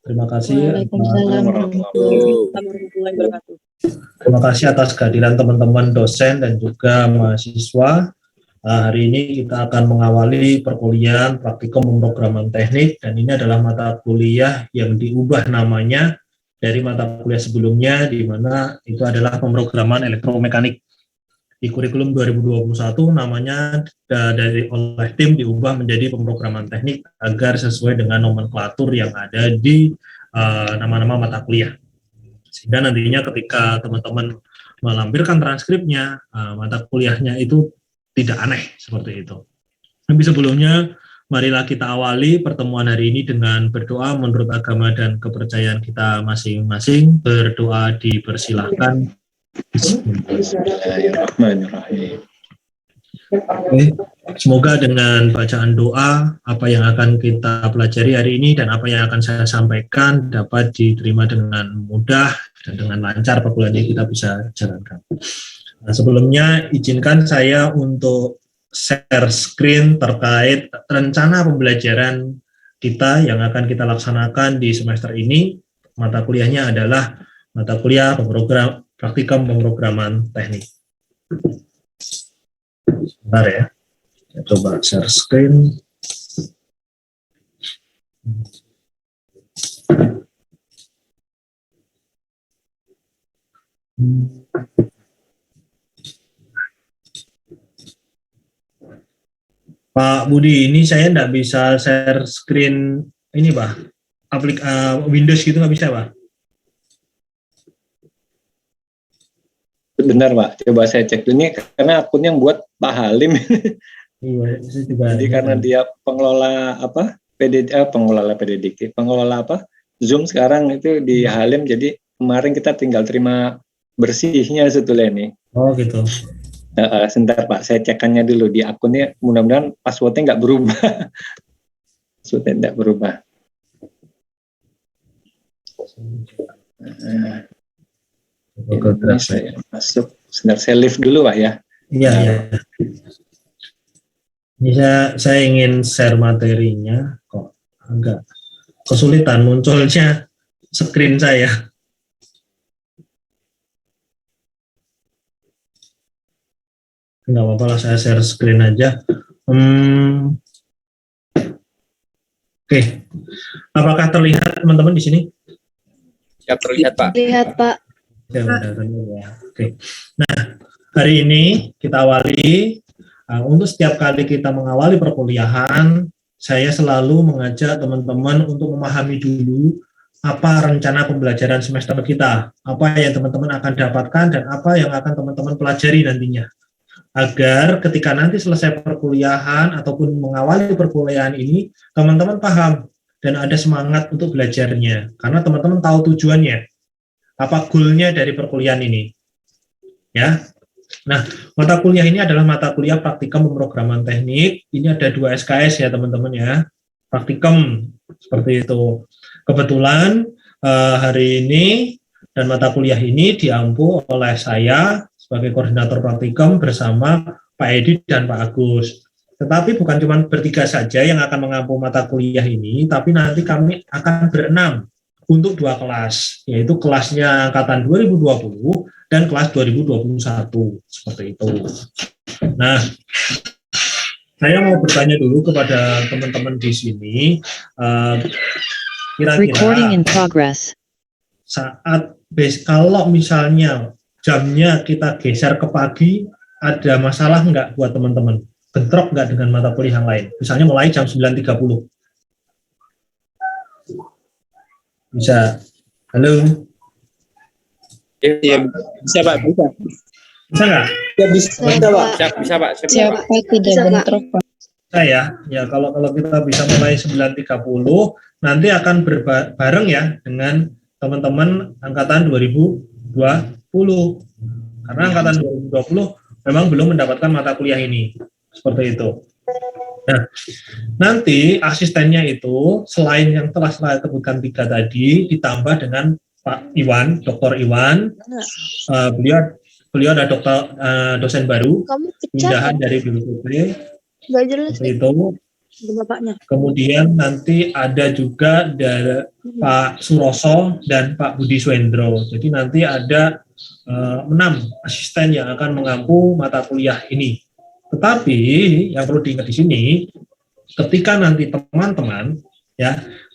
Terima kasih. Waalaikumsalam warahmatullahi wabarakatuh. Terima kasih atas kehadiran teman-teman dosen dan juga mahasiswa. Hari ini kita akan mengawali perkuliahan praktikum pemrograman teknik, dan ini adalah mata kuliah yang diubah namanya dari mata kuliah sebelumnya, di mana itu adalah pemrograman elektromekanik. Di kurikulum 2021 namanya oleh tim diubah menjadi pemrograman teknik agar sesuai dengan nomenklatur yang ada di nama-nama mata kuliah. Sehingga nantinya ketika teman-teman melampirkan transkripnya, mata kuliahnya itu tidak aneh seperti itu. Tapi sebelumnya, marilah kita awali pertemuan hari ini dengan berdoa menurut agama dan kepercayaan kita masing-masing. Berdoa dipersilahkan. Bismillahirrahmanirrahim. Semoga dengan bacaan doa, apa yang akan kita pelajari hari ini dan apa yang akan saya sampaikan dapat diterima dengan mudah dan dengan lancar perkuliahan ini kita bisa jalankan. Nah, sebelumnya izinkan saya untuk share screen terkait rencana pembelajaran kita yang akan kita laksanakan di semester ini. Mata kuliahnya adalah mata kuliah praktikum pemrograman teknik. Sebentar ya, saya coba share screen. Pak Budi, ini saya tidak bisa share screen ini, Pak. Windows gitu nggak bisa, Pak? Sebentar, Pak. Coba saya cek ini karena akun yang buat Pak Halim. Iya, saya juga. Jadi karena dia pengelola apa? Pengelola apa? Zoom sekarang itu di Halim. Jadi kemarin kita tinggal terima bersihnya sebetulnya nih. Oh, gitu. Sebentar Pak, saya cekannya dulu di akunnya, mudah-mudahan passwordnya nggak berubah. Passwordnya nggak berubah. Ini saya masuk, sebentar saya live dulu Pak ya. Iya, ya. Ini saya ingin share materinya, kok agak kesulitan munculnya screen saya. Nggak apa-apa lah, saya share screen aja. Oke. Apakah terlihat teman-teman di sini? Ya, terlihat Pak. Terlihat Pak. Ya, oke. Nah, hari ini kita awali, untuk setiap kali kita mengawali perkuliahan, saya selalu mengajak teman-teman untuk memahami dulu apa rencana pembelajaran semester kita, apa yang teman-teman akan dapatkan dan apa yang akan teman-teman pelajari nantinya. Agar ketika nanti selesai perkuliahan ataupun mengawali perkuliahan ini, teman-teman paham dan ada semangat untuk belajarnya, karena teman-teman tahu tujuannya, apa goalnya dari perkuliahan ini. Ya, nah mata kuliah ini adalah mata kuliah praktikum pemrograman teknik. Ini ada 2 SKS ya teman-teman ya, praktikum seperti itu. Kebetulan hari ini dan mata kuliah ini diampu oleh saya sebagai koordinator praktikum bersama Pak Edi dan Pak Agus. Tetapi bukan cuma bertiga saja yang akan mengampu mata kuliah ini, tapi nanti kami akan berenam untuk 2 kelas, yaitu kelasnya angkatan 2020 dan kelas 2021, seperti itu. Nah, saya mau bertanya dulu kepada teman-teman di sini, kira-kira saat kalau misalnya jamnya kita geser ke pagi, ada masalah nggak buat teman-teman? Bentrok nggak dengan mata kuliah yang lain? Misalnya mulai jam 9.30. Bisa. Halo? Iya, bisa Pak, bisa. Bisa nggak? Ya, bisa Pak. Bisa Pak. Siapa tidak bentrok Pak? Ya kalau kita bisa mulai 9.30, nanti akan bareng ya dengan teman-teman angkatan 2020. Karena angkatan 2020 memang belum mendapatkan mata kuliah ini. Seperti itu. Nah, nanti asistennya itu selain yang telah saya sebutkan 3 tadi, ditambah dengan Pak Iwan, Dr. Iwan. Beliau ada dosen baru, pindahan dari BPP. Seperti itu. Bapaknya. Kemudian nanti ada juga dari Pak Suroso dan Pak Budi Swendro. Jadi nanti ada 6 asisten yang akan mengampu mata kuliah ini. Tetapi yang perlu diingat di sini, ketika nanti teman-teman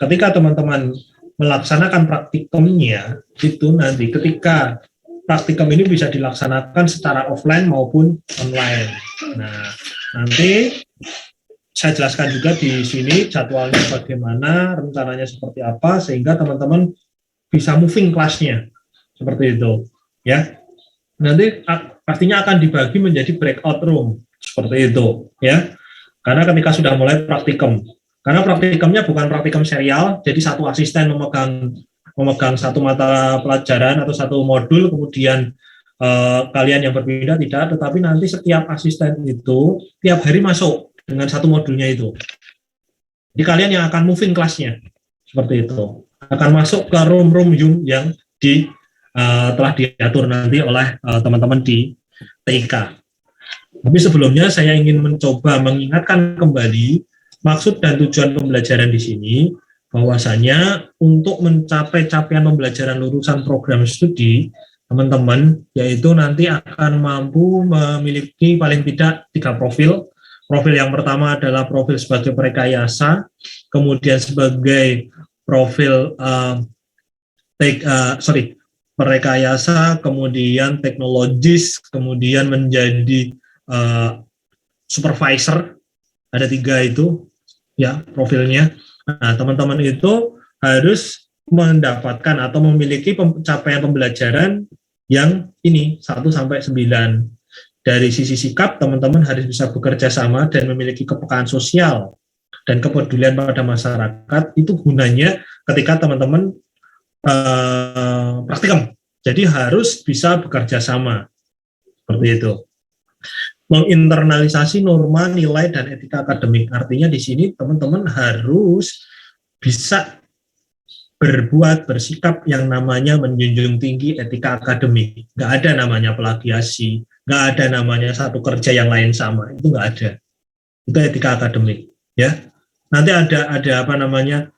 ketika teman-teman melaksanakan praktikumnya, itu nanti ketika praktikum ini bisa dilaksanakan secara offline maupun online. Nah, nanti saya jelaskan juga di sini jadwalnya bagaimana, rencananya seperti apa, sehingga teman-teman bisa moving kelasnya seperti itu, ya. Nanti pastinya akan dibagi menjadi breakout room seperti itu, ya. Karena ketika sudah mulai praktikum, karena praktikumnya bukan praktikum serial, jadi satu asisten memegang satu mata pelajaran atau satu modul, kemudian kalian yang berpindah tidak, tetapi nanti setiap asisten itu tiap hari masuk dengan satu modulnya itu. Jadi kalian yang akan moving kelasnya seperti itu, akan masuk ke room-room yang telah diatur nanti oleh teman-teman di TIK. Tapi sebelumnya saya ingin mencoba mengingatkan kembali maksud dan tujuan pembelajaran di sini, bahwasanya untuk mencapai capaian pembelajaran lulusan program studi teman-teman, yaitu nanti akan mampu memiliki paling tidak 3 profil. Profil yang pertama adalah profil sebagai perekayasa, kemudian sebagai profil perekayasa, kemudian teknologis, kemudian menjadi supervisor. Ada 3 itu ya profilnya. Nah, teman-teman itu harus mendapatkan atau memiliki capaian pembelajaran yang ini 1-9. Dari sisi sikap, teman-teman harus bisa bekerja sama dan memiliki kepekaan sosial dan kepedulian pada masyarakat. Itu gunanya ketika teman-teman praktikum. Jadi harus bisa bekerja sama. Seperti itu. Menginternalisasi norma, nilai, dan etika akademik. Artinya di sini teman-teman harus bisa bersikap yang namanya menjunjung tinggi etika akademik. Nggak ada namanya plagiasi, nggak ada namanya satu kerja yang lain sama, itu nggak ada. Itu etika akademik, ya. Nanti ada apa namanya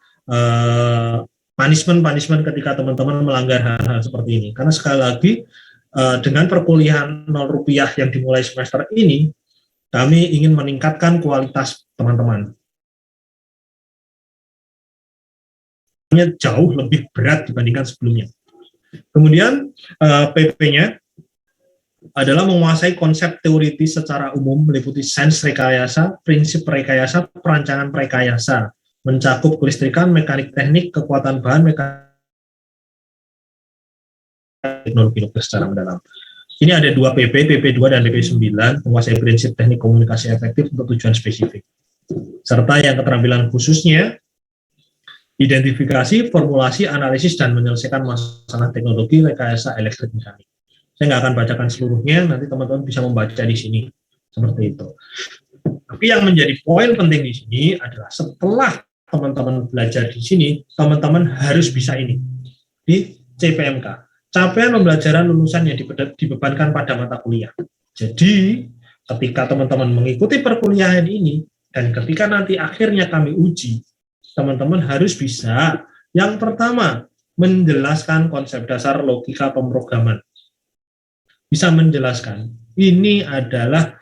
punishment ketika teman-teman melanggar hal-hal seperti ini. Karena sekali lagi dengan perkuliahan 0 rupiah yang dimulai semester ini, kami ingin meningkatkan kualitas teman-teman. Jauh lebih berat dibandingkan sebelumnya. Kemudian PP-nya adalah menguasai konsep teoritis secara umum meliputi sains rekayasa, prinsip rekayasa, perancangan rekayasa, mencakup kelistrikan, mekanik teknik, kekuatan bahan, mekanik teknologi nuklir secara mendalam. Ini ada 2 PP, PP2 dan PP9, menguasai prinsip teknik komunikasi efektif untuk tujuan spesifik. Serta yang keterampilan khususnya identifikasi, formulasi, analisis, dan menyelesaikan masalah teknologi rekayasa elektrik mekanik. Saya nggak akan bacakan seluruhnya, nanti teman-teman bisa membaca di sini. Seperti itu. Tapi yang menjadi poin penting di sini adalah setelah teman-teman belajar di sini, teman-teman harus bisa ini. Di CPMK. Capaian pembelajaran lulusan yang dibebankan pada mata kuliah. Jadi, ketika teman-teman mengikuti perkuliahan ini, dan ketika nanti akhirnya kami uji, teman-teman harus bisa, yang pertama, menjelaskan konsep dasar logika pemrograman. Bisa menjelaskan. Ini adalah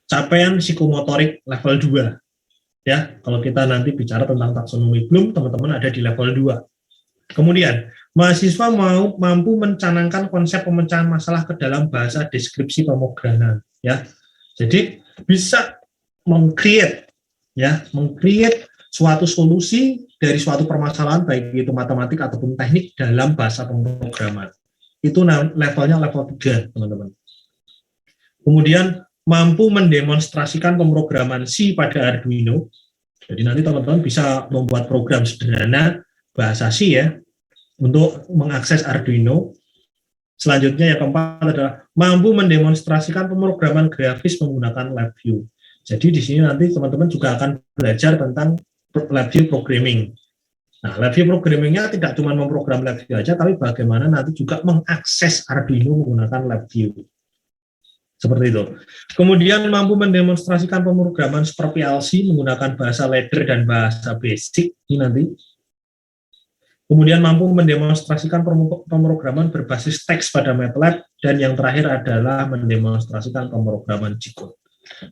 capaian psikomotorik level 2. Ya, kalau kita nanti bicara tentang taksonomi Bloom, teman-teman ada di level 2. Kemudian, mahasiswa mampu mencanangkan konsep pemecahan masalah ke dalam bahasa deskripsi pemrograman. Ya, jadi bisa meng-create suatu solusi dari suatu permasalahan, baik itu matematik ataupun teknik dalam bahasa pemrograman. Itu levelnya level 3, teman-teman. Kemudian mampu mendemonstrasikan pemrograman C pada Arduino. Jadi nanti teman-teman bisa membuat program sederhana bahasa C ya untuk mengakses Arduino. Selanjutnya yang keempat adalah mampu mendemonstrasikan pemrograman grafis menggunakan LabVIEW. Jadi di sini nanti teman-teman juga akan belajar tentang LabVIEW programming. Nah, LabVIEW programmingnya tidak cuma memprogram LabVIEW aja, tapi bagaimana nanti juga mengakses Arduino menggunakan LabVIEW. Seperti itu. Kemudian mampu mendemonstrasikan pemrograman Super PLC menggunakan bahasa ladder dan bahasa basic, ini nanti. Kemudian mampu mendemonstrasikan pemrograman berbasis teks pada MATLAB, dan yang terakhir adalah mendemonstrasikan pemrograman G-code.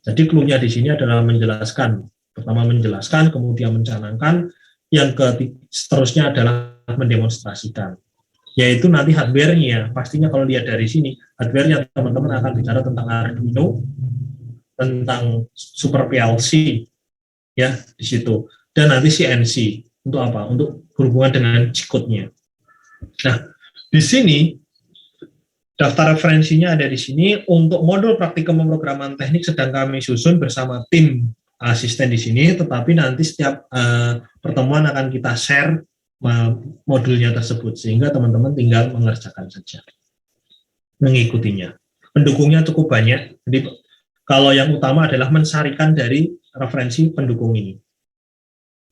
Jadi clue-nya di sini adalah menjelaskan. Pertama menjelaskan, kemudian mencanangkan, yang seterusnya adalah mendemonstrasikan. Yaitu nanti hardware-nya, pastinya kalau lihat dari sini, hardware-nya teman-teman akan bicara tentang Arduino, tentang Super PLC, ya di situ, dan nanti CNC. Untuk apa? Untuk berhubungan dengan G-code-nya. Nah, di sini daftar referensinya ada di sini. Untuk modul praktikum pemrograman teknik sedang kami susun bersama tim asisten di sini, tetapi nanti setiap pertemuan akan kita share modulnya tersebut, sehingga teman-teman tinggal mengerjakan saja, mengikutinya. Pendukungnya cukup banyak, jadi kalau yang utama adalah mensarikan dari referensi pendukung ini.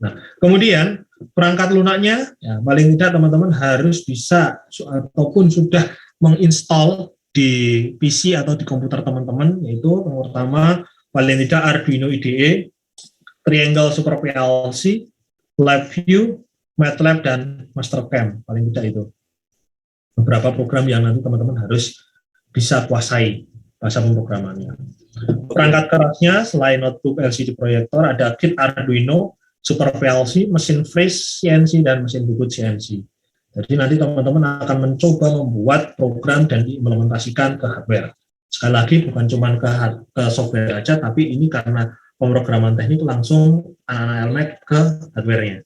Nah, kemudian perangkat lunaknya, ya, paling tidak teman-teman harus bisa ataupun sudah menginstal di PC atau di komputer teman-teman, yaitu yang pertama paling tidak Arduino IDE, Triangle Super PLC, LabVIEW, MATLAB, dan Mastercam, paling tidak itu. Beberapa program yang nanti teman-teman harus bisa kuasai bahasa pemrogramannya. Perangkat kerasnya selain notebook LCD proyektor, ada kit Arduino, Super PLC, mesin freeze CNC, dan mesin bubut CNC. Jadi nanti teman-teman akan mencoba membuat program dan diimplementasikan ke hardware. Sekali lagi bukan cuma ke software aja, tapi ini karena pemrograman teknik langsung anak-anak LMAC ke hardware-nya.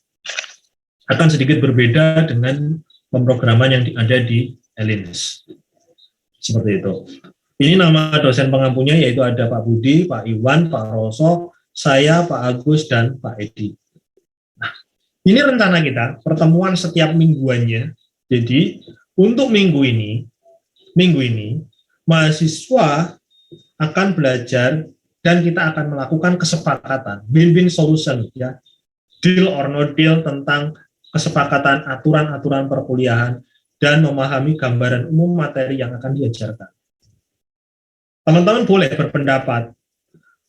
Akan sedikit berbeda dengan pemrograman yang ada di Elins. Seperti itu. Ini nama dosen pengampunya, yaitu ada Pak Budi, Pak Iwan, Pak Roso, saya, Pak Agus, dan Pak Edi. Nah, ini rencana kita, pertemuan setiap mingguannya. Jadi, untuk minggu ini, mahasiswa akan belajar dan kita akan melakukan kesepakatan, win-win solution, ya, deal or no deal tentang kesepakatan aturan-aturan perkuliahan dan memahami gambaran umum materi yang akan diajarkan. Teman-teman boleh berpendapat,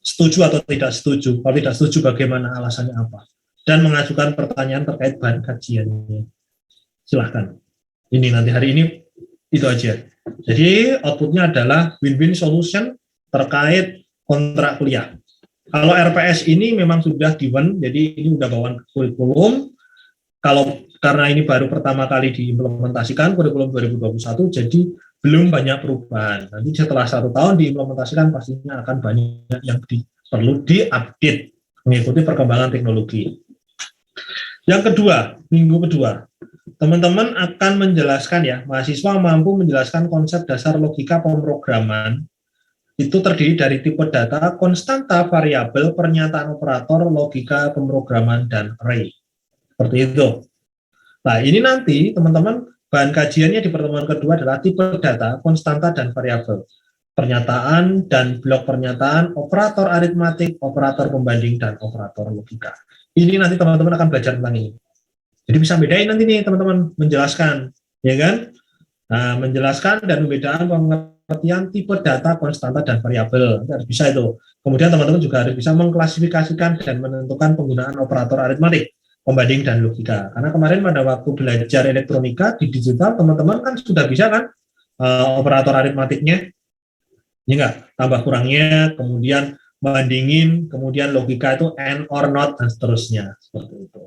setuju atau tidak setuju, kalau tidak setuju bagaimana alasannya apa, dan mengajukan pertanyaan terkait bahan kajiannya. Silahkan. Ini nanti hari ini itu aja. Jadi outputnya adalah win-win solution terkait kontrak kuliah. Kalau RPS ini memang sudah given, jadi ini sudah bawaan kurikulum. Kalau karena ini baru pertama kali diimplementasikan kurikulum 2021, jadi belum banyak perubahan. Nanti setelah 1 tahun diimplementasikan pastinya akan banyak yang perlu diupdate mengikuti perkembangan teknologi. Yang kedua, minggu kedua, teman-teman akan menjelaskan, ya, mahasiswa mampu menjelaskan konsep dasar logika pemrograman. Itu terdiri dari tipe data, konstanta, variabel, pernyataan operator, logika pemrograman, dan array. Seperti itu. Nah, ini nanti teman-teman bahan kajiannya di pertemuan kedua adalah tipe data, konstanta, dan variabel. Pernyataan dan blok pernyataan, operator aritmatik, operator pembanding, dan operator logika. Ini nanti teman-teman akan belajar tentang ini. Jadi bisa bedain nanti nih teman-teman, menjelaskan, ya kan? Nah, menjelaskan dan membedakan pengertian tipe data, konstanta, dan variabel. Harus bisa itu. Kemudian teman-teman juga harus bisa mengklasifikasikan dan menentukan penggunaan operator aritmatik, pembanding, dan logika. Karena kemarin pada waktu belajar elektronika di digital, teman-teman kan sudah bisa kan operator aritmatiknya, ini enggak, tambah kurangnya, kemudian bandingin, kemudian logika itu and or not, dan seterusnya. Seperti itu.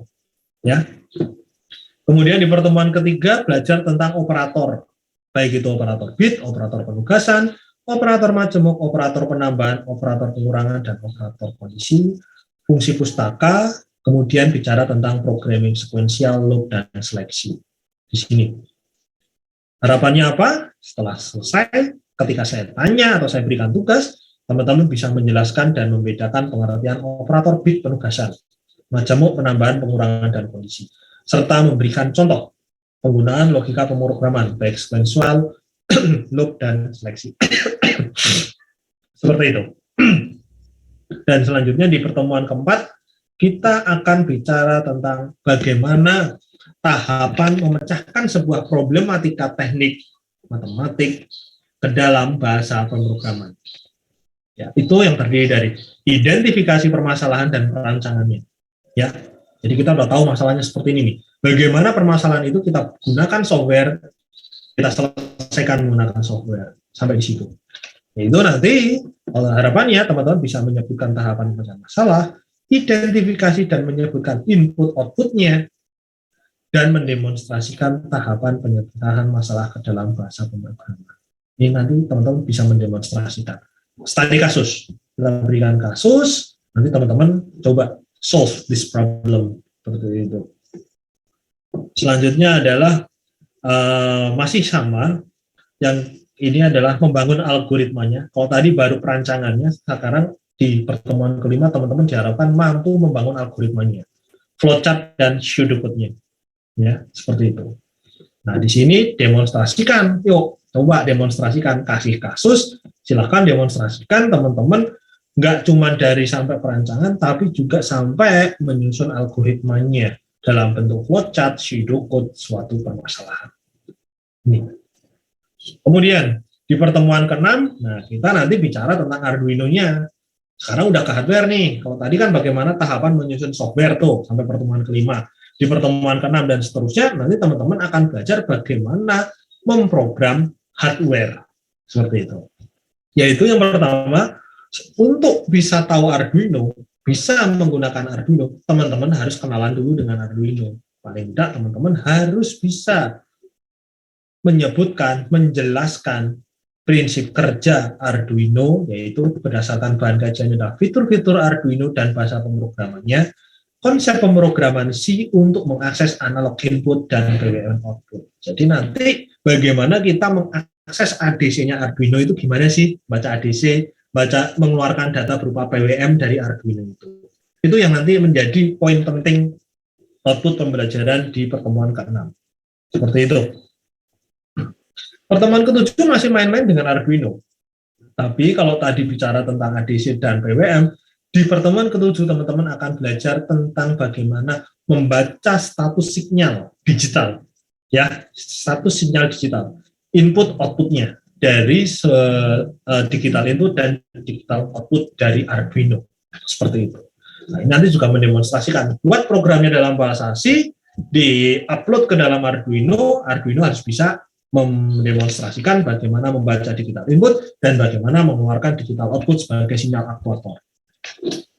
Ya. Kemudian di pertemuan ketiga belajar tentang operator, baik itu operator bit, operator penugasan, operator majemuk, operator penambahan, operator pengurangan, dan operator kondisi, fungsi pustaka. Kemudian bicara tentang programming sekuensial, loop, dan seleksi. Di sini. Harapannya apa? Setelah selesai, ketika saya tanya atau saya berikan tugas, teman-teman bisa menjelaskan dan membedakan pengertian operator bit penugasan, majemuk, penambahan, pengurangan, dan kondisi, serta memberikan contoh penggunaan logika pemrograman, baik sekuensial, loop, dan seleksi. Seperti itu. Dan selanjutnya di pertemuan keempat, kita akan bicara tentang bagaimana tahapan memecahkan sebuah problematika teknik matematik ke dalam bahasa pemrograman. Ya, itu yang terdiri dari identifikasi permasalahan dan perancangannya. Ya, jadi kita udah tahu masalahnya seperti ini nih. Bagaimana permasalahan itu kita gunakan software, kita selesaikan menggunakan software sampai di situ. Itu nanti harapannya teman-teman bisa menyebutkan tahapan penyelesaian masalah, identifikasi dan menyebutkan input outputnya, dan mendemonstrasikan tahapan penyelesaian masalah ke dalam bahasa pemrograman. Ini nanti teman-teman bisa mendemonstrasikan. Studi kasus, kita berikan kasus, nanti teman-teman coba solve this problem seperti itu. Selanjutnya adalah masih sama, yang ini adalah membangun algoritmanya. Kalau tadi baru perancangannya, sekarang di pertemuan kelima teman-teman diharapkan mampu membangun algoritmanya, flowchart dan pseudocode-nya, ya seperti itu. Nah di sini demonstrasikan, yuk coba demonstrasikan, kasih kasus, silahkan demonstrasikan teman-teman, nggak cuma dari sampai perancangan, tapi juga sampai menyusun algoritmanya dalam bentuk flowchart, pseudocode, suatu permasalahan. Ini. Kemudian di pertemuan ke-6, nah kita nanti bicara tentang Arduino-nya. Sekarang udah ke hardware nih. Kalau tadi kan bagaimana tahapan menyusun software tuh sampai pertemuan ke-5. Di pertemuan ke-6 dan seterusnya, nanti teman-teman akan belajar bagaimana memprogram hardware. Seperti itu. Yaitu yang pertama, untuk bisa tahu Arduino, bisa menggunakan Arduino, teman-teman harus kenalan dulu dengan Arduino. Paling tidak teman-teman harus bisa menyebutkan, menjelaskan prinsip kerja Arduino, yaitu berdasarkan bahan kajiannya adalah fitur-fitur Arduino dan bahasa pemrogramannya, konsep pemrograman C untuk mengakses analog input dan PWM output. Jadi nanti bagaimana kita mengakses ADC-nya Arduino itu gimana sih? Baca ADC, mengeluarkan data berupa PWM dari Arduino itu. Itu yang nanti menjadi poin penting output pembelajaran di pertemuan ke-6. Seperti itu. Pertemuan ke-7 masih main-main dengan Arduino. Tapi kalau tadi bicara tentang ADC dan PWM, di pertemuan ke-7 teman-teman akan belajar tentang bagaimana membaca status sinyal digital. Ya, status sinyal digital. Input outputnya dari digital input dan digital output dari Arduino. Seperti itu. Nah, ini nanti juga mendemonstrasikan. Buat programnya dalam bahasa C, di-upload ke dalam Arduino, Arduino harus bisa mendemonstrasikan bagaimana membaca digital input dan bagaimana mengeluarkan digital output sebagai sinyal aktuator.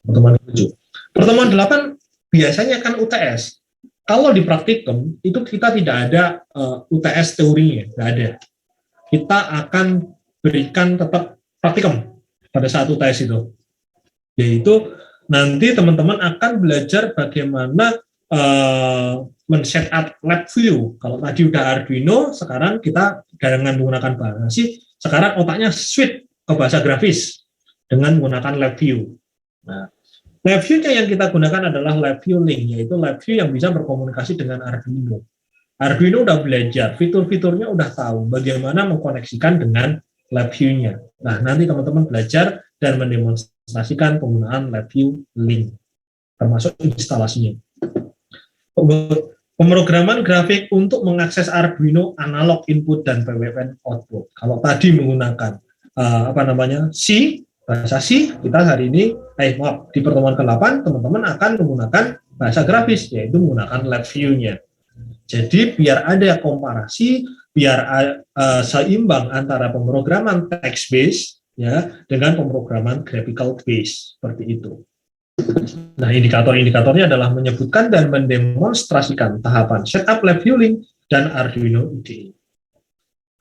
Pertemuan 7. Pertemuan 8 biasanya kan UTS. Kalau di praktikum itu kita tidak ada UTS teorinya, nggak ada. Kita akan berikan tetap praktikum pada saat UTS itu. Yaitu nanti teman-teman akan belajar bagaimana men-setup lab view. Kalau tadi udah Arduino, sekarang kita dengan menggunakan bahasa C, sekarang otaknya switch ke bahasa grafis dengan menggunakan lab view. Nah, lab view-nya yang kita gunakan adalah lab view link, yaitu lab view yang bisa berkomunikasi dengan Arduino. Arduino udah belajar, fitur-fiturnya udah tahu bagaimana mengkoneksikan dengan lab view-nya. Nah, nanti teman-teman belajar dan mendemonstrasikan penggunaan lab view link, termasuk instalasinya. Pemrograman grafik untuk mengakses Arduino analog input dan PWM output. Kalau tadi menggunakan C, bahasa C, kita hari ini, di pertemuan ke-8 teman-teman akan menggunakan bahasa grafis, yaitu menggunakan lab view-nya. Jadi biar ada komparasi, biar seimbang antara pemrograman text based ya dengan pemrograman graphical based seperti itu. Nah, indikator-indikatornya adalah menyebutkan dan mendemonstrasikan tahapan setup lab view link dan Arduino IDE.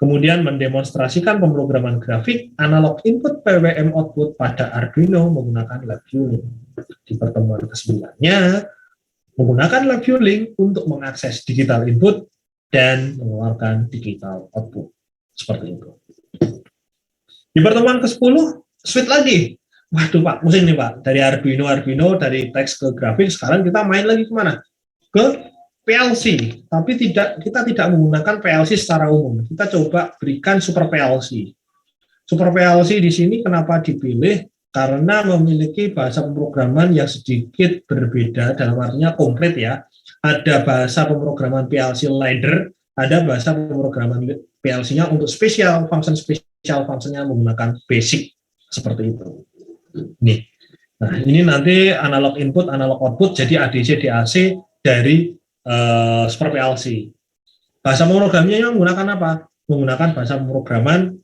Kemudian mendemonstrasikan pemrograman grafik analog input PWM output pada Arduino menggunakan lab view link. Di pertemuan ke-9-nya menggunakan lab view link untuk mengakses digital input dan mengeluarkan digital output. Seperti itu. Di pertemuan ke-10 switch lagi. Waduh Pak, pusing nih Pak. Dari Arduino, dari teks ke grafik, sekarang kita main lagi kemana? Ke PLC. Tapi kita tidak menggunakan PLC secara umum. Kita coba berikan Super PLC. Super PLC di sini kenapa dipilih? Karena memiliki bahasa pemrograman yang sedikit berbeda, dalam artinya komplit ya. Ada bahasa pemrograman PLC ladder, ada bahasa pemrograman PLC-nya untuk special function-nya menggunakan basic. Seperti itu. Nih. Nah, ini nanti analog input, analog output jadi ADC, DAC dari Super PLC. Bahasa pemrogramannya menggunakan apa? Menggunakan bahasa pemrograman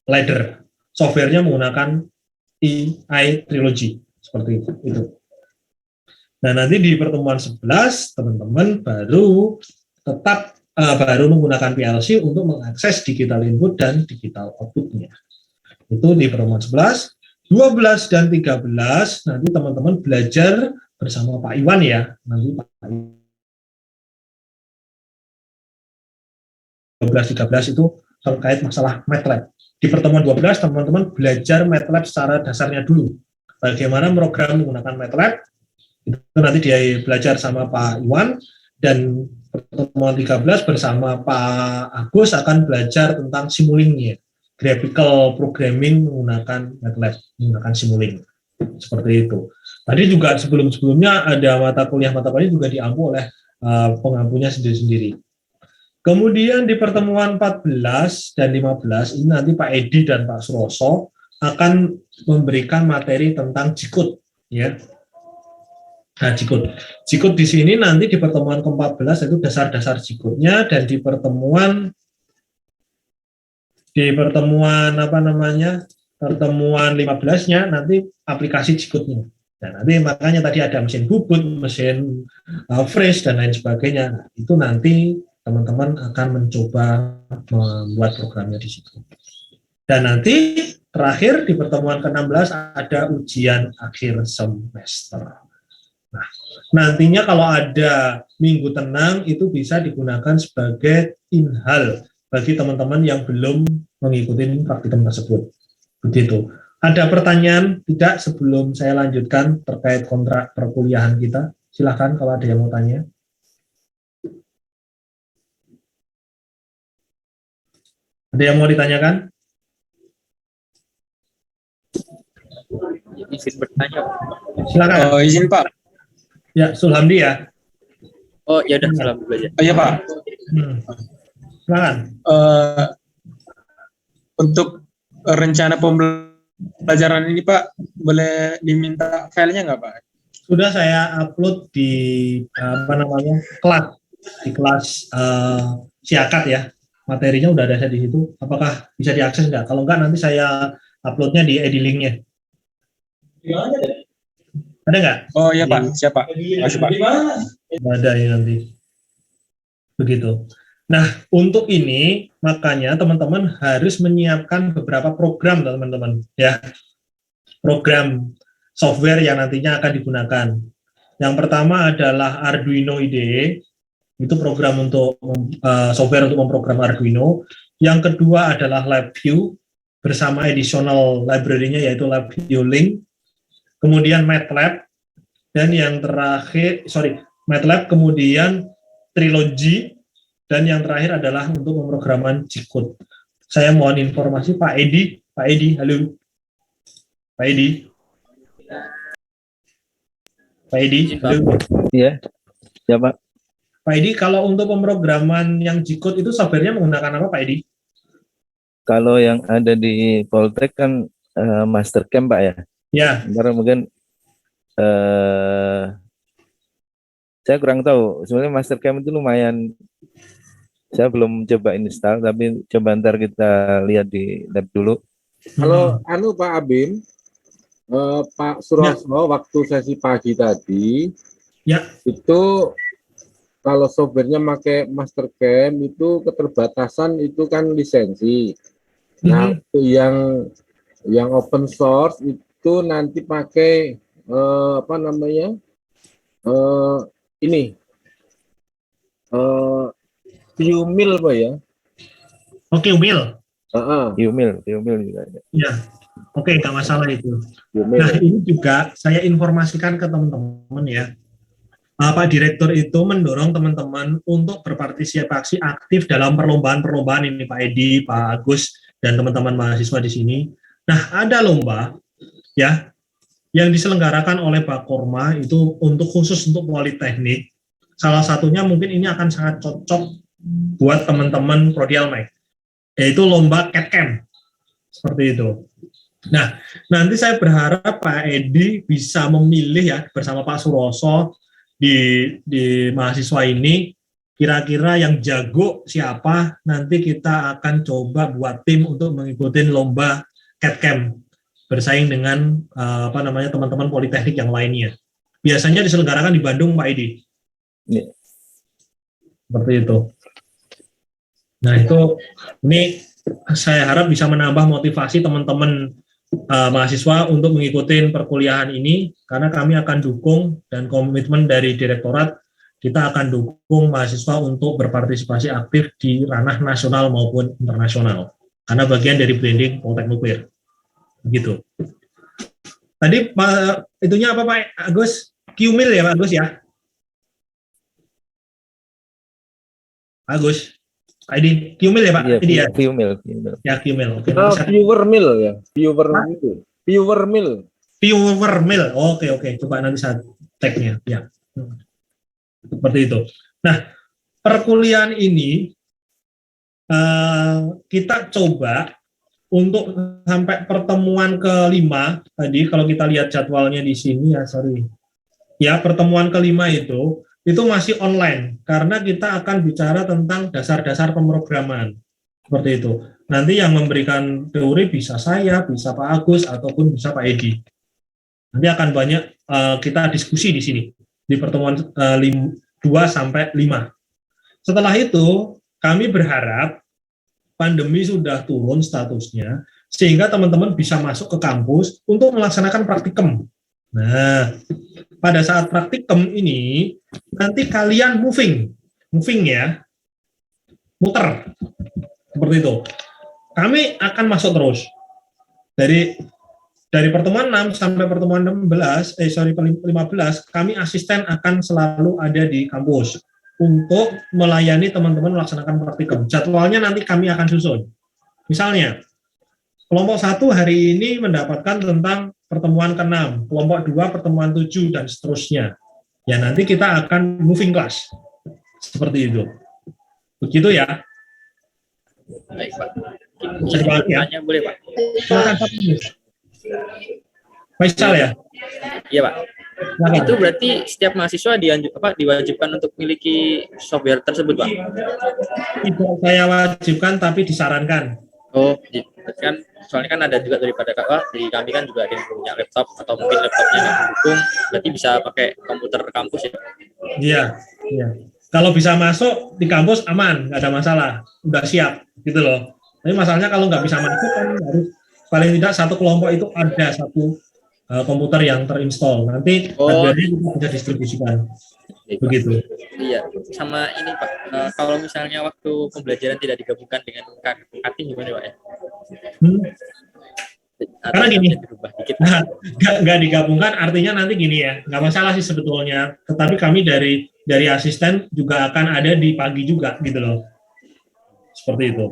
ladder. Softwarenya menggunakan EI Trilogy seperti itu. Nah, nanti di pertemuan 11 teman-teman baru baru menggunakan PLC untuk mengakses digital input dan digital outputnya. Itu di pertemuan 11. 12 dan 13 nanti teman-teman belajar bersama Pak Iwan ya. Nanti Pak 12-13 itu terkait masalah MATLAB. Di pertemuan 12 teman-teman belajar MATLAB secara dasarnya dulu. Bagaimana program menggunakan MATLAB itu nanti dia belajar sama Pak Iwan, dan pertemuan 13 bersama Pak Agus akan belajar tentang simulingnya. Graphical programming menggunakan MATLAB, menggunakan Simulink. Seperti itu. Tadi juga sebelum-sebelumnya ada mata kuliah juga diampu oleh pengampunya sendiri-sendiri. Kemudian di pertemuan 14 dan 15 ini nanti Pak Edi dan Pak Suroso akan memberikan materi tentang G-code, ya. Nah, G-code di sini nanti di pertemuan ke-14 itu dasar-dasar G-code-nya, dan di pertemuan pertemuan 15-nya nanti aplikasi G-code-nya. Nah, nanti makanya tadi ada mesin bubut, mesin freeze dan lain sebagainya. Nah, itu nanti teman-teman akan mencoba membuat programnya di situ. Dan nanti terakhir di pertemuan ke-16 ada ujian akhir semester. Nah, nantinya kalau ada minggu tenang itu bisa digunakan sebagai inhal bagi teman-teman yang belum mengikuti praktikum tersebut. Begitu. Ada pertanyaan tidak sebelum saya lanjutkan terkait kontrak perkuliahan kita? Silahkan kalau ada yang mau tanya. Ada yang mau ditanyakan? Izin bertanya. Silakan. Oh, izin Pak. Ya, Sulhamdi ya. Oh, ya udah, salam dulu aja. Oh iya Pak. Silakan. Untuk rencana pembelajaran ini Pak, boleh diminta filenya nggak Pak? Sudah saya upload di kelas Siakat ya. Materinya udah ada di situ. Apakah bisa diakses nggak? Kalau nggak nanti saya uploadnya di Edilink-nya. Ada nggak? Oh iya Pak, siapa? Masih Pak. Ada ini nanti. Begitu. Nah, untuk ini makanya teman-teman harus menyiapkan beberapa program, teman-teman, ya. Program software yang nantinya akan digunakan. Yang pertama adalah Arduino IDE, itu program untuk software untuk memprogram Arduino. Yang kedua adalah LabVIEW bersama additional library-nya yaitu LabVIEW Link. Kemudian MATLAB, dan yang terakhir, MATLAB, kemudian Trilogy, dan yang terakhir adalah untuk pemrograman G-code. Saya mohon informasi Pak Edi. Pak Edi, halo. Pak Edi. Pak Edi, halo. Iya, ya Pak. Pak Edi, kalau untuk pemrograman yang G-code itu softwarenya menggunakan apa Pak Edi? Kalau yang ada di Poltek kan Mastercam Pak ya. Ya. Ntar mungkin saya kurang tahu. Sebenarnya Mastercam itu lumayan. Saya belum coba install, tapi coba ntar kita lihat di lab dulu. Kalau Pak Abim, Pak Suroso, waktu sesi pagi tadi, ya, itu kalau softwarenya pakai Mastercam itu keterbatasan itu kan lisensi. Nah, yang open source itu nanti pakai Umil Pak ya. Oke, Umil. Umil juga ada. Ya, oke, nggak masalah itu. Nah, ini juga saya informasikan ke teman-teman ya. Pak Direktur itu mendorong teman-teman untuk berpartisipasi aktif dalam perlombaan-perlombaan ini, Pak Edi, Pak Agus, dan teman-teman mahasiswa di sini. Nah, ada lomba ya yang diselenggarakan oleh Pak Korma itu untuk khusus untuk politeknik. Salah satunya mungkin ini akan sangat cocok buat teman-teman Prodi Almek, yaitu lomba CAD-CAM. Seperti itu. Nah, nanti saya berharap Pak Edi bisa memilih ya bersama Pak Suroso di mahasiswa ini kira-kira yang jago siapa, nanti kita akan coba buat tim untuk mengikuti lomba CAT-Camp bersaing dengan teman-teman politeknik yang lainnya. Biasanya diselenggarakan di Bandung, Pak Edi. Iya. Seperti itu. Nah, ini saya harap bisa menambah motivasi teman-teman mahasiswa untuk mengikuti perkuliahan ini, karena kami akan dukung dan komitmen dari direktorat, kita akan dukung mahasiswa untuk berpartisipasi aktif di ranah nasional maupun internasional, karena bagian dari branding Poltek Nuklir. Begitu. Tadi itunya apa Pak Agus? Qmil ya Pak Agus ya? Agus. ID Qmil ya Pak? Iya, Ini ya? Qmil. Ya Qmil. Oke. Viewer mill ya, viewer mill. Viewer mill. Oke. Coba nanti saya tag-nya. Ya. Seperti itu. Nah, perkuliahan ini kita coba untuk sampai pertemuan kelima tadi, kalau kita lihat jadwalnya di sini ya, sorry. Ya, pertemuan kelima itu masih online, karena kita akan bicara tentang dasar-dasar pemrograman. Seperti itu. Nanti yang memberikan teori bisa saya, bisa Pak Agus, ataupun bisa Pak Edi. Nanti akan banyak kita diskusi di sini, di pertemuan 2 sampai 5. Setelah itu, kami berharap pandemi sudah turun statusnya, sehingga teman-teman bisa masuk ke kampus untuk melaksanakan praktikum. Nah, pada saat praktikum ini, nanti kalian moving ya, muter, seperti itu. Kami akan masuk terus, dari pertemuan 6 sampai pertemuan 15, 15, kami asisten akan selalu ada di kampus, untuk melayani teman-teman melaksanakan praktikum. Jadwalnya nanti kami akan susun. Misalnya, kelompok 1 hari ini mendapatkan tentang pertemuan ke-6, kelompok 2 pertemuan 7, dan seterusnya. Ya, nanti kita akan moving class. Seperti itu. Begitu ya. Baik, Pak. Saya balik ya. Tanya boleh, Pak? Silakan, Pak. Faisal ya? Iya, Pak. Silakan. Itu berarti setiap mahasiswa diwajibkan untuk memiliki software tersebut, Pak? Tidak saya wajibkan, tapi disarankan. Oh, kan soalnya kan ada juga daripada dari kami kan juga ada yang punya laptop atau mungkin laptopnya nggak mendukung, berarti bisa pakai komputer kampus ya? Iya. Kalau bisa masuk di kampus aman, nggak ada masalah, udah siap gitu loh. Tapi masalahnya kalau nggak bisa masuk kan harus paling tidak satu kelompok itu ada satu komputer yang terinstall. Nanti hardware-nya kita bisa distribusikan. Begitu. Iya, sama ini Pak, kalau misalnya waktu pembelajaran tidak digabungkan dengan cutting gimana Pak ya? Karena gini, berubah dikit. nggak digabungkan artinya nanti gini ya, nggak masalah sih sebetulnya. Tetapi kami dari asisten juga akan ada di pagi juga gitu loh. Seperti itu.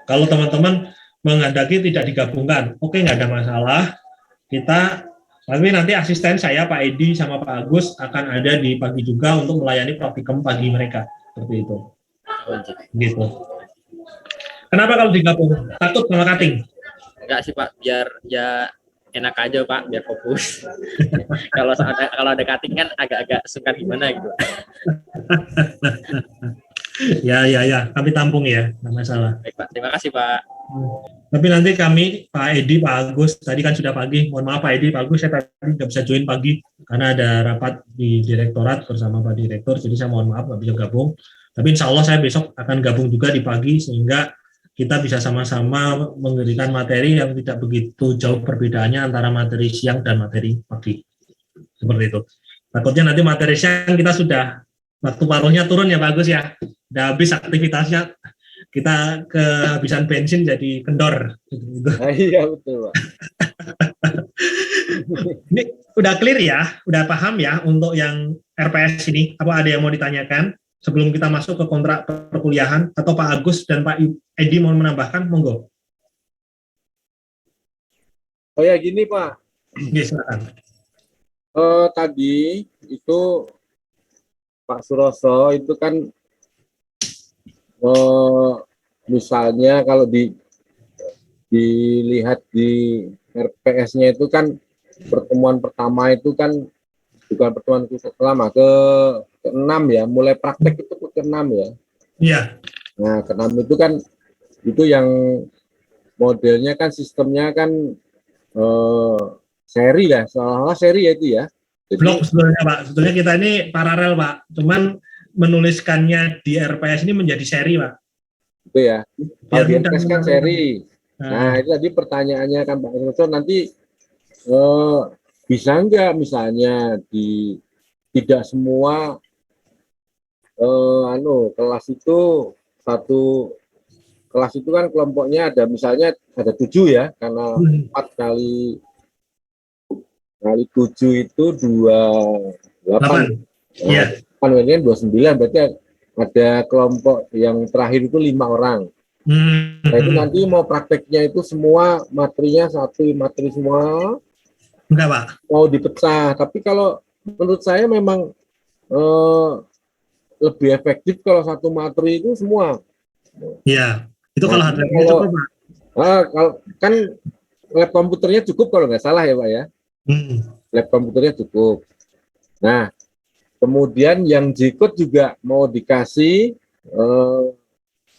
Kalau teman-teman menghendaki tidak digabungkan, oke, nggak ada masalah. Tapi nanti asisten saya, Pak Edi sama Pak Agus akan ada di pagi juga untuk melayani praktikum pagi mereka. Seperti itu. Gitu. Kenapa kalau digabung? Takut sama cutting? Enggak sih Pak, biar ya enak aja Pak, biar fokus. kalau ada cutting kan agak-agak suka gimana gitu. Ya, kami tampung ya, nggak masalah. Baik Pak, terima kasih Pak. Tapi nanti kami, Pak Edi, Pak Agus, tadi kan sudah pagi, mohon maaf Pak Edi, Pak Agus, saya tadi nggak bisa join pagi, karena ada rapat di direktorat bersama Pak Direktur, jadi saya mohon maaf nggak bisa gabung. Tapi insya Allah saya besok akan gabung juga di pagi, sehingga kita bisa sama-sama memberikan materi yang tidak begitu jauh perbedaannya antara materi siang dan materi pagi. Seperti itu. Takutnya nanti materi siang kita sudah, waktu paruhnya turun ya Pak Agus ya, udah habis aktivitasnya, kita kehabisan bensin jadi kendor. Iya betul Pak. Ini udah clear ya, udah paham ya untuk yang RPS ini. Apa ada yang mau ditanyakan sebelum kita masuk ke kontrak perkuliahan? Atau Pak Agus dan Pak Edi mau menambahkan? Monggo. Oh ya gini Pak. Silakan. Tadi itu Pak Suroso itu kan misalnya kalau dilihat di RPS-nya itu kan pertemuan pertama itu kan bukan pertemuan pertama ke-6 ya, mulai praktek itu ke-6 ya. Iya. Nah, ke-6 itu kan itu yang modelnya kan sistemnya kan seri ya, seolah-olah seri ya itu ya. Jadi, Blok sebetulnya Pak, sebetulnya kita ini paralel Pak, cuman menuliskannya di RPS ini menjadi seri Pak. itu ya. Kalau Biar di mudah RPS kan seri. Nah, Nah, itu tadi pertanyaannya kan Pak Indonesia nanti bisa nggak misalnya tidak semua kelas itu kelas itu kan kelompoknya ada misalnya ada 7 ya, karena 4 kali 7 itu 28. 8. Iya. Kan 29 berarti ada kelompok yang terakhir itu 5 orang. Nah, itu nanti mau prakteknya itu semua materinya satu materi semua. Enggak Pak. Mau dipecah, tapi kalau menurut saya memang lebih efektif kalau satu materi itu semua. Iya. Itu kalau Nah, hardware cukup Pak. kalau kan lab komputernya cukup kalau nggak salah ya Pak ya. Lab komputernya cukup. Nah, kemudian yang G-code juga mau dikasih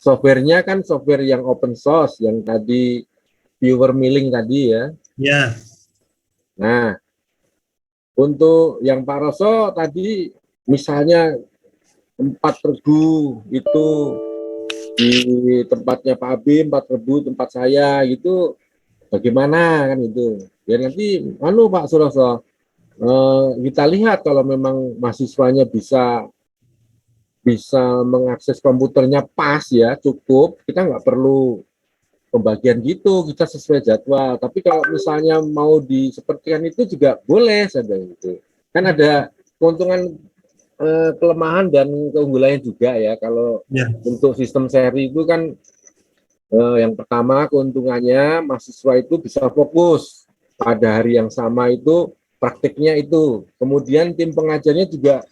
softwarenya kan software yang open source yang tadi viewer milling tadi ya. Iya. Nah, untuk yang Pak Roso tadi misalnya 4 regu itu di tempatnya Pak Abim, 4 regu tempat saya gitu bagaimana kan itu. Ya nanti Pak Suroso kita lihat kalau memang mahasiswanya bisa mengakses komputernya pas ya cukup, kita nggak perlu pembagian gitu, kita sesuai jadwal. Tapi kalau misalnya mau disepertikan itu juga boleh saja itu. Kan ada keuntungan kelemahan dan keunggulannya juga ya. Kalau untuk sistem seri itu kan yang pertama keuntungannya mahasiswa itu bisa fokus pada hari yang sama itu praktiknya itu. Kemudian tim pengajarnya juga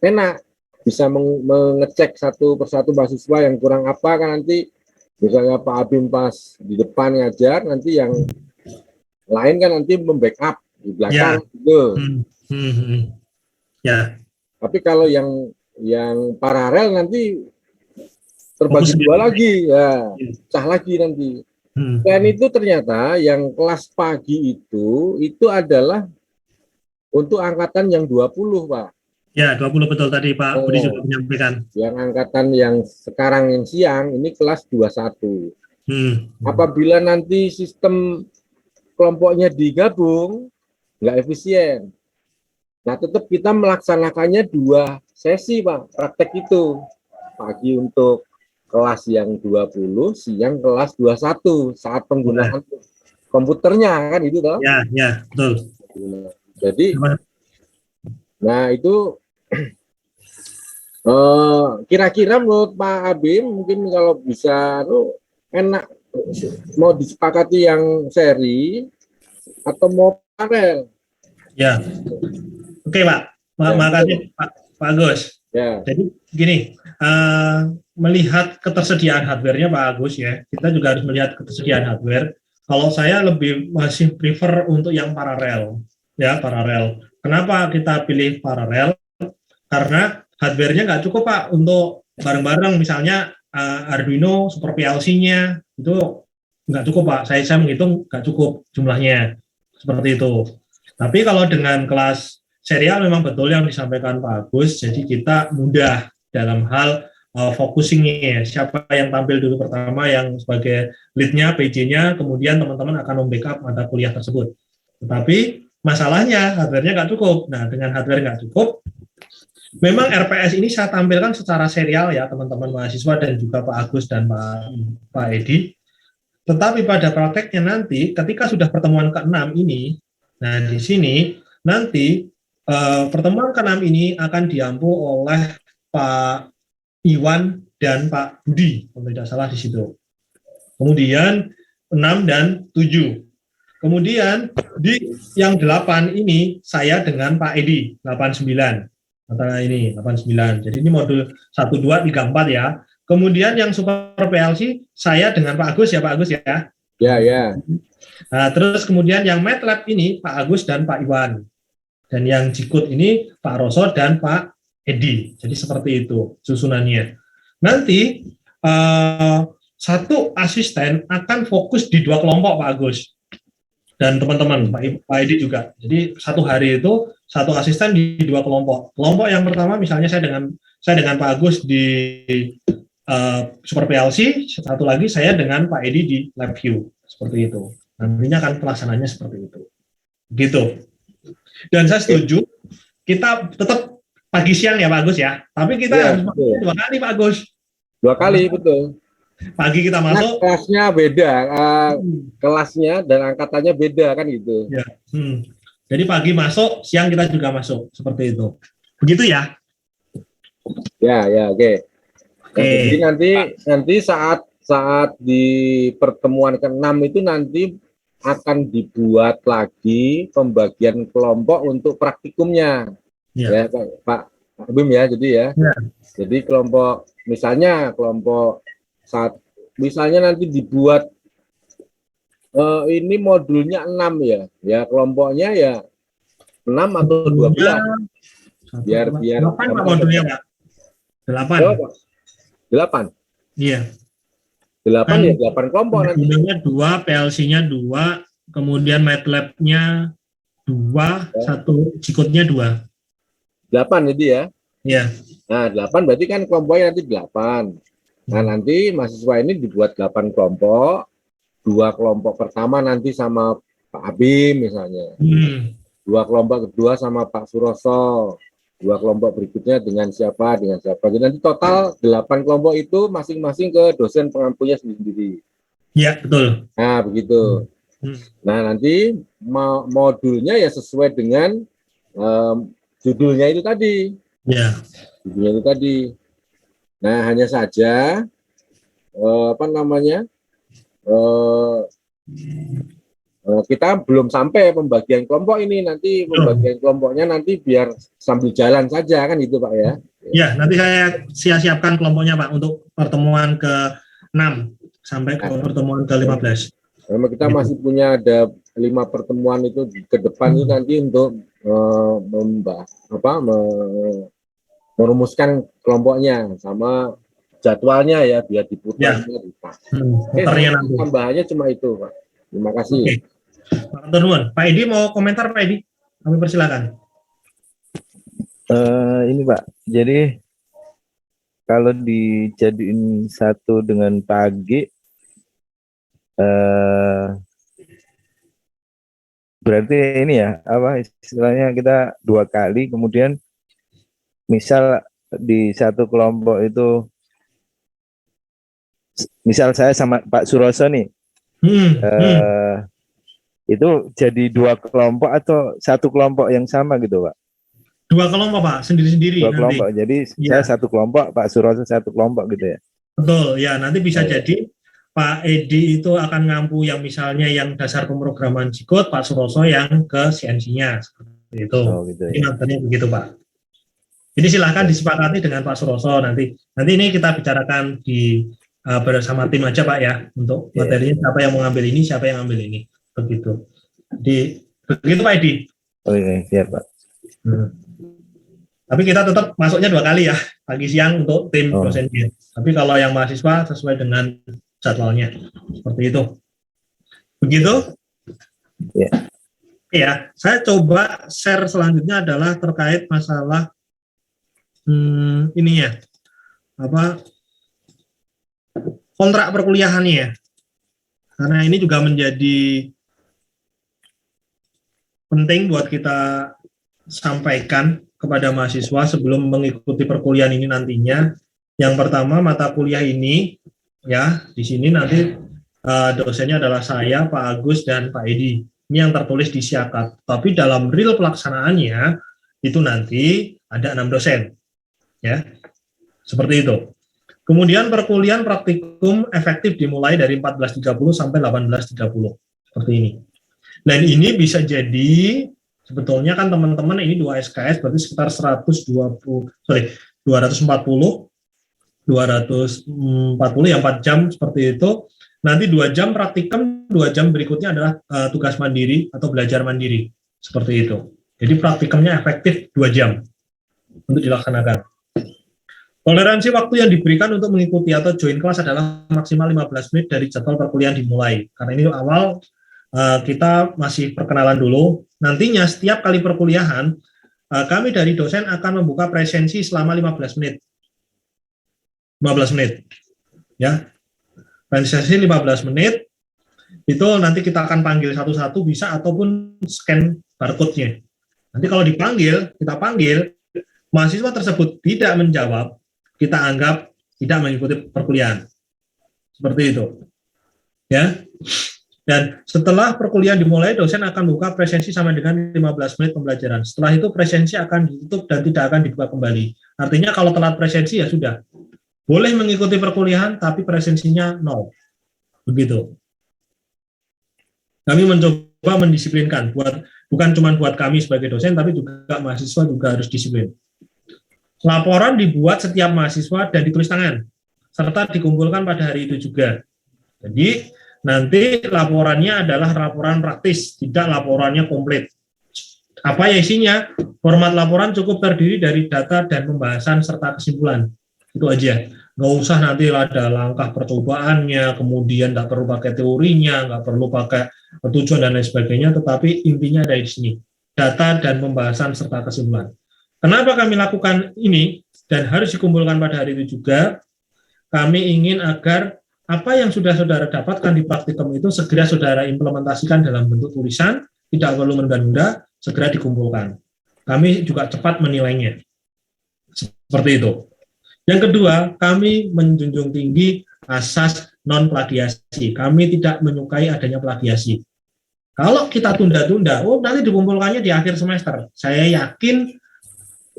enak bisa mengecek satu persatu mahasiswa yang kurang apa kan nanti misalnya Pak Abim pas di depan ngajar nanti yang lain kan nanti membackup di belakang gitu. Ya. Tapi kalau yang paralel nanti terbagi dua lagi ya, pecah lagi nanti. Dan itu ternyata yang kelas pagi itu adalah untuk angkatan yang 20 Pak. Ya, 20 betul tadi Pak Budi sudah menyampaikan. Yang angkatan yang sekarang yang siang ini kelas 21. Apabila nanti sistem kelompoknya digabung, nggak efisien. Nah, tetap kita melaksanakannya 2 sesi, Pak, praktek itu. Pagi untuk kelas yang 20, siang kelas 21 saat penggunaan komputernya kan itu toh? Ya, betul. Jadi nah itu kira-kira menurut Pak Abim mungkin kalau bisa enak mau disepakati yang seri atau mau paralel. Ya. Oke, Pak. Makasih Pak Agus. Ya. Jadi gini, melihat ketersediaan hardware-nya Pak Agus ya, kita juga harus melihat ketersediaan hardware. Kalau saya masih prefer untuk yang paralel. Ya, paralel. Kenapa kita pilih paralel? Karena hardware-nya nggak cukup Pak untuk bareng-bareng misalnya Arduino Super PLC-nya itu nggak cukup Pak. Saya menghitung nggak cukup jumlahnya seperti itu. Tapi kalau dengan kelas serial memang betul yang disampaikan Pak Agus. Jadi kita mudah dalam hal focusing-nya. Siapa yang tampil dulu pertama yang sebagai lead-nya, PJ-nya, kemudian teman-teman akan membackup mata kuliah tersebut. Tetapi masalahnya hardware-nya nggak cukup. Nah, dengan hardware nggak cukup, memang RPS ini saya tampilkan secara serial ya teman-teman mahasiswa dan juga Pak Agus dan Pak Edi. Tetapi pada prakteknya nanti ketika sudah pertemuan ke-6 ini, nah di sini nanti pertemuan ke-6 ini akan diampu oleh Pak Iwan dan Pak Budi, kalau tidak salah di situ. Kemudian 6 dan 7. Kemudian di yang 8 ini saya dengan Pak Edi 89. Antara ini 89. Jadi ini modul 1 2 3 4 ya. Kemudian yang Super PLC saya dengan Pak Agus ya Pak Agus ya. Ya, ya. Nah, terus kemudian yang MATLAB ini Pak Agus dan Pak Iwan. Dan yang Jikut ini Pak Roso dan Pak Edi. Jadi seperti itu susunannya. Nanti satu asisten akan fokus di 2 kelompok Pak Agus. Dan teman-teman, Pak Edi juga. Jadi satu hari itu satu asisten di 2 kelompok. Kelompok yang pertama misalnya saya dengan Pak Agus di Super PLC, satu lagi saya dengan Pak Edi di LabVIEW. Seperti itu. Nantinya akan pelaksananya seperti itu. Gitu. Dan saya setuju, kita tetap pagi siang ya Pak Agus ya. Tapi kita Ya, harus betul. 2 kali Pak Agus. 2 kali, betul. Pagi kita Nah, masuk. kelasnya beda, kelasnya dan angkatannya beda kan gitu. Jadi pagi masuk, siang kita juga masuk. Seperti itu. Begitu ya? Ya, ya, oke. Oke. Jadi nanti saat di pertemuan ke-6 itu nanti akan dibuat lagi pembagian kelompok untuk praktikumnya. Ya. Ya, Pak Bim ya, jadi ya. Ya. Jadi kelompok misalnya nanti dibuat ini modulnya 6 ya. Ya, kelompoknya ya 6 atau 12. Biar 8 Pak modulnya Pak. 8. Oh, Pak. 8. Iya. 8 ya, 8 kelompok nanti. Modulnya 2, PLC-nya 2, kemudian MATLAB-nya 2, 1 Jikutnya 2. 8 jadi ya. Iya. Nah, 8 berarti kan kelompoknya nanti 8. Nah, nanti mahasiswa ini dibuat 8 kelompok. 2 kelompok pertama nanti sama Pak Abim misalnya. 2 kelompok kedua sama Pak Suroso. 2 kelompok berikutnya dengan siapa. Jadi nanti total 8 kelompok itu masing-masing ke dosen pengampunya sendiri. Iya, betul. Nah, begitu. Nah, nanti modulnya ya sesuai dengan judulnya itu tadi. Ya. Judulnya itu tadi. Nah, hanya saja kita belum sampai pembagian kelompok ini. Nanti pembagian kelompoknya nanti biar sambil jalan saja kan itu Pak ya. Ya, nanti saya siapkan kelompoknya Pak untuk pertemuan ke-6 sampai ke pertemuan ke-15. Memang kita masih punya ada 5 pertemuan itu ke depan itu nanti untuk merumuskan kelompoknya sama jadwalnya ya biar diputar. Tambahannya cuma itu Pak. Terima kasih. Oke. Pak Edi mau komentar Pak Edi? Kami persilakan. Ini Pak, jadi kalau dijadiin satu dengan pagi, berarti ini ya, apa istilahnya kita 2 kali, kemudian misal di satu kelompok itu, misal saya sama Pak Suroso nih, itu jadi 2 kelompok atau satu kelompok yang sama gitu Pak? 2 kelompok Pak, sendiri-sendiri. 2 kelompok, jadi saya satu kelompok, Pak Suroso satu kelompok gitu ya? Betul, ya nanti bisa jadi Pak Edi itu akan ngampu yang misalnya yang dasar pemrograman Jikut, Pak Suroso yang ke CNC-nya, seperti itu. Gitu ya. Ini nantinya begitu Pak. Jadi silahkan disepakati dengan Pak Suroso nanti. Nanti ini kita bicarakan bersama tim aja Pak ya, untuk materinya siapa yang mengambil ini, siapa yang ambil ini. Begitu. Begitu Pak Edi. Oke, siap Pak. Tapi kita tetap masuknya 2 kali ya, pagi siang untuk tim dosennya. Tapi kalau yang mahasiswa sesuai dengan jadwalnya, seperti itu. Begitu? Ya. Ya, saya coba share selanjutnya adalah terkait masalah ini ya, kontrak perkuliahannya ya. Karena ini juga menjadi penting buat kita sampaikan kepada mahasiswa sebelum mengikuti perkuliahan ini nantinya. Yang pertama, mata kuliah ini ya, di sini nanti dosennya adalah saya, Pak Agus dan Pak Edi. Ini yang tertulis di Siakat. Tapi dalam real pelaksanaannya itu nanti ada 6 dosen. Ya. Seperti itu. Kemudian perkuliahan praktikum efektif dimulai dari 14.30 sampai 18.30. Seperti ini. Dan ini bisa jadi sebetulnya kan teman-teman ini 2 SKS berarti sekitar 240 ya 4 jam seperti itu. nanti 2 jam praktikum, 2 jam berikutnya adalah tugas mandiri atau belajar mandiri. Seperti itu. Jadi praktikumnya efektif 2 jam untuk dilaksanakan. Toleransi waktu yang diberikan untuk mengikuti atau join kelas adalah maksimal 15 menit dari jadwal perkuliahan dimulai. Karena ini awal, kita masih perkenalan dulu. Nantinya setiap kali perkuliahan, kami dari dosen akan membuka presensi selama 15 menit. 15 menit. Ya. Presensi 15 menit, itu nanti kita akan panggil satu-satu bisa ataupun scan barcode-nya. Nanti kalau dipanggil, kita panggil, mahasiswa tersebut tidak menjawab, kita anggap tidak mengikuti perkuliahan. Seperti itu. Ya. Dan setelah perkuliahan dimulai, dosen akan buka presensi sampai dengan 15 menit pembelajaran. Setelah itu presensi akan ditutup dan tidak akan dibuka kembali. Artinya kalau telat presensi ya sudah. Boleh mengikuti perkuliahan, tapi presensinya 0. Begitu. Kami mencoba mendisiplinkan, bukan cuma buat kami sebagai dosen, tapi juga mahasiswa juga harus disiplin. Laporan dibuat setiap mahasiswa dan ditulis tangan, serta dikumpulkan pada hari itu juga. Jadi, nanti laporannya adalah laporan praktis, tidak laporannya komplit. Apa ya isinya? Format laporan cukup terdiri dari data dan pembahasan serta kesimpulan. Itu aja. Nggak usah nanti ada langkah percobaannya, kemudian nggak perlu pakai teorinya, nggak perlu pakai tujuan dan lain sebagainya, tetapi intinya ada di sini. Data dan pembahasan serta kesimpulan. Kenapa kami lakukan ini dan harus dikumpulkan pada hari itu juga? Kami ingin agar apa yang sudah saudara dapatkan di praktikum itu segera saudara implementasikan dalam bentuk tulisan, tidak perlu menunda-nunda, segera dikumpulkan. Kami juga cepat menilainya. Seperti itu. Yang kedua, kami menjunjung tinggi asas non-plagiasi. Kami tidak menyukai adanya plagiasi. Kalau kita tunda-tunda, nanti dikumpulkannya di akhir semester. Saya yakin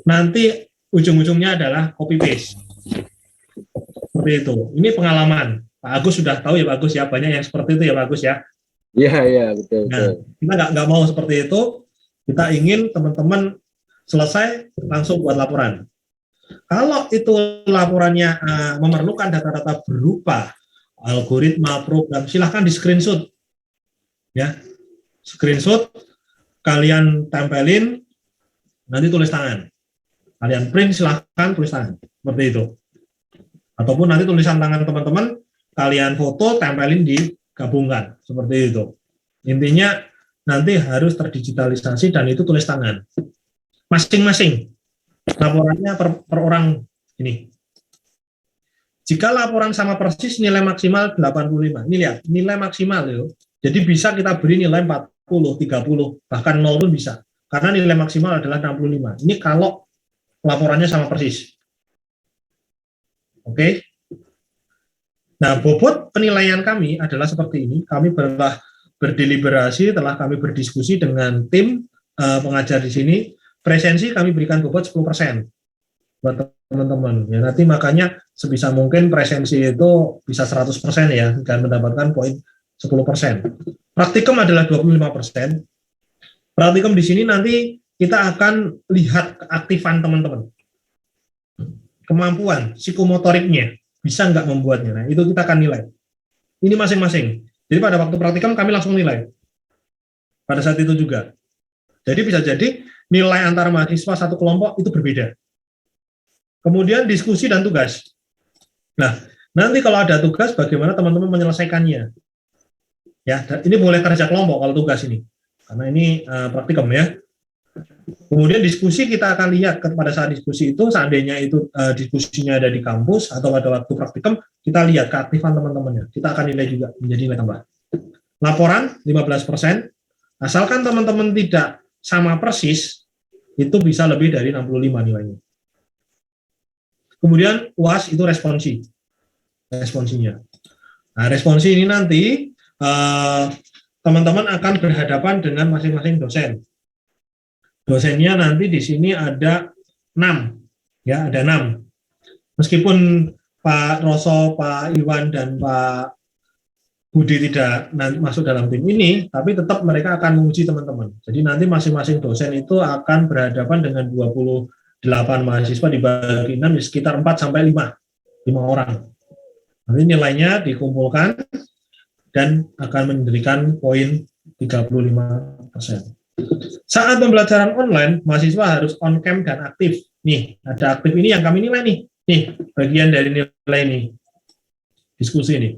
nanti ujung-ujungnya adalah copy-paste. Seperti itu. Ini pengalaman. Pak Agus sudah tahu ya Pak Agus ya, banyak yang seperti itu ya Pak Agus ya. Iya, betul. Nah, kita nggak mau seperti itu. Kita ingin teman-teman selesai langsung buat laporan. Kalau itu laporannya memerlukan data-data berupa algoritma, program, silahkan di screenshot. Ya, screenshot, kalian tempelin, nanti tulis tangan. Kalian print, silahkan tulis tangan. Seperti itu. Ataupun nanti tulisan tangan teman-teman, kalian foto, tempelin, digabungkan. Seperti itu. Intinya, nanti harus terdigitalisasi dan itu tulis tangan. Masing-masing. Laporannya per orang ini. Jika laporan sama persis, nilai maksimal 85. Ini lihat, nilai maksimal. Yuk. Jadi bisa kita beri nilai 40, 30, bahkan 0 pun bisa. Karena nilai maksimal adalah 65. Ini kalau laporannya sama persis. Oke. Nah, bobot penilaian kami adalah seperti ini. Kami berdeliberasi, telah kami berdiskusi dengan tim pengajar di sini. Presensi kami berikan bobot 10% buat teman-teman. Ya, nanti makanya sebisa mungkin presensi itu bisa 100% ya, dan mendapatkan poin 10%. Praktikum adalah 25%. Praktikum di sini nanti kita akan lihat keaktifan teman-teman. Kemampuan psikomotoriknya, bisa nggak membuatnya. Nah, itu kita akan nilai. Ini masing-masing. Jadi pada waktu praktikum kami langsung nilai. Pada saat itu juga. Jadi bisa jadi nilai antara mahasiswa satu kelompok itu berbeda. Kemudian diskusi dan tugas. Nah, nanti kalau ada tugas, bagaimana teman-teman menyelesaikannya? Ya, ini boleh kerja kelompok kalau tugas ini, karena ini praktikum ya. Kemudian diskusi kita akan lihat pada saat diskusi itu, seandainya itu diskusinya ada di kampus atau pada waktu praktikum, kita lihat keaktifan teman-temannya. Kita akan nilai juga menjadi nilai tambah. Laporan 15%, asalkan teman-teman tidak sama persis, itu bisa lebih dari 65 nilainya. Kemudian UAS itu responsinya. Nah, responsi ini nanti teman-teman akan berhadapan dengan masing-masing dosen. Dosennya nanti di sini ada 6, ya ada 6. Meskipun Pak Roso, Pak Iwan, dan Pak Budi tidak masuk dalam tim ini, tapi tetap mereka akan menguji teman-teman. Jadi nanti masing-masing dosen itu akan berhadapan dengan 28 mahasiswa dibagi 6, sekitar 4 sampai 5 orang. Nanti nilainya dikumpulkan, dan akan memberikan poin 35%. Saat pembelajaran online, mahasiswa harus on cam dan aktif. Nih, ada aktif ini yang kami nilai nih. Nih, bagian dari nilai ini. Diskusi ini.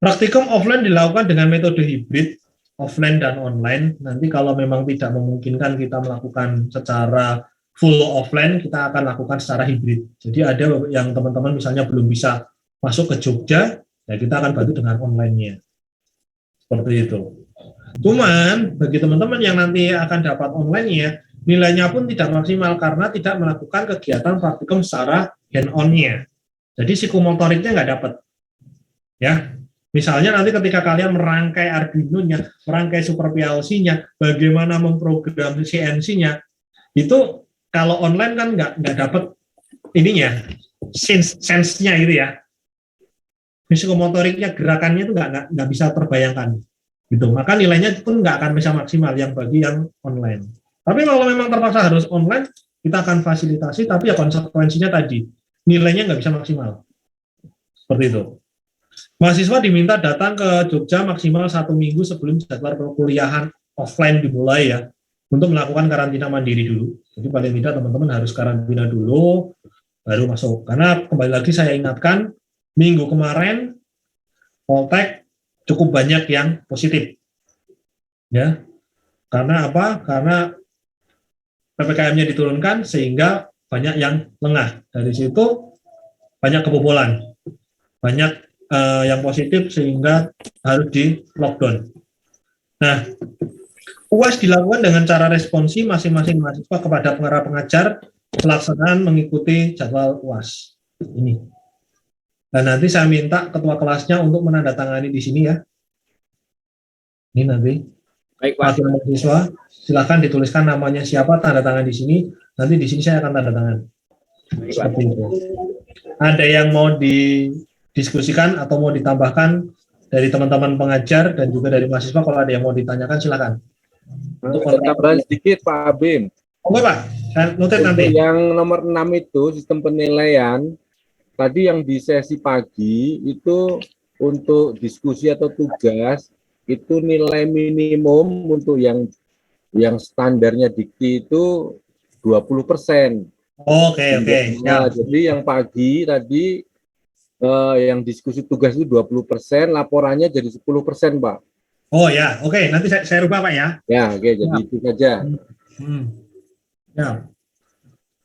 Praktikum offline dilakukan dengan metode hibrid, offline dan online. Nanti kalau memang tidak memungkinkan kita melakukan secara full offline, kita akan lakukan secara hibrid. Jadi ada yang teman-teman misalnya belum bisa masuk ke Jogja, ya kita akan bantu dengan online-nya. Seperti itu. Cuman bagi teman-teman yang nanti akan dapat online-nya, nilainya pun tidak maksimal karena tidak melakukan kegiatan praktikum secara hand-on-nya. Jadi psikomotoriknya nggak dapat. Ya, misalnya nanti ketika kalian merangkai Arduino-nya, merangkai Super PLC-nya, bagaimana memprogram CNC-nya, itu kalau online kan nggak dapat ininya, sense-nya gitu ya. Psikomotoriknya, gerakannya itu nggak bisa terbayangkan. Gitu. Maka nilainya pun nggak akan bisa maksimal yang bagi yang online. Tapi kalau memang terpaksa harus online, kita akan fasilitasi, tapi ya konsekuensinya tadi, nilainya nggak bisa maksimal. Seperti itu. Mahasiswa diminta datang ke Jogja maksimal 1 minggu sebelum jadwal perkuliahan offline dimulai ya, untuk melakukan karantina mandiri dulu. Jadi paling tidak teman-teman harus karantina dulu, baru masuk. Karena kembali lagi saya ingatkan, minggu kemarin, Poltek cukup banyak yang positif. Ya. Karena apa? Karena PPKM-nya diturunkan sehingga banyak yang lengah. Dari situ banyak kebobolan. Banyak yang positif sehingga harus di lockdown. Nah, UAS dilakukan dengan cara responsi masing-masing mahasiswa kepada para pengajar pelaksanaan mengikuti jadwal UAS. Ini. Dan nanti saya minta ketua kelasnya untuk menandatangani di sini ya. Ini nanti. Baik, Pak. Wakil mahasiswa, silakan dituliskan namanya siapa, tanda tangan di sini. Nanti di sini saya akan tanda tangan. Seperti itu. Ada yang mau didiskusikan atau mau ditambahkan dari teman-teman pengajar dan juga dari mahasiswa, kalau ada yang mau ditanyakan silakan. Untuk tambahan sedikit Pak Abim. Oke Pak, saya notet nanti. Yang nomor 6 itu sistem penilaian. Tadi yang di sesi pagi itu untuk diskusi atau tugas itu nilai minimum untuk yang standarnya dikti itu 20%. Oke. Nah, jadi yang pagi tadi yang diskusi tugas itu 20%, laporannya jadi 10%, Pak. Oh ya, oke. Nanti saya rubah Pak ya. Ya, oke. Jadi itu saja. Ya.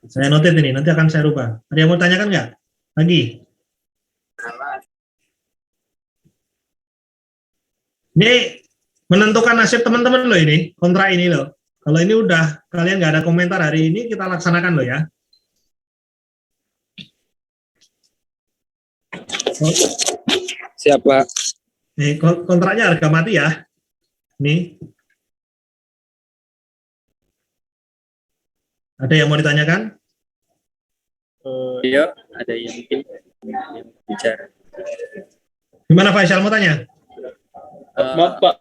Saya notit ini, nanti akan saya rubah. Ada yang mau tanyakan nggak? Lagi. Ini menentukan nasib teman-teman loh ini, kontrak ini loh. Kalau ini udah kalian nggak ada komentar hari ini, kita laksanakan loh ya. Siapa? Nih, kontraknya harga mati ya. Nih. Ada yang mau ditanyakan? Iya, ada yang mungkin yang bicara. Gimana Faisal mau tanya? Maaf Pak,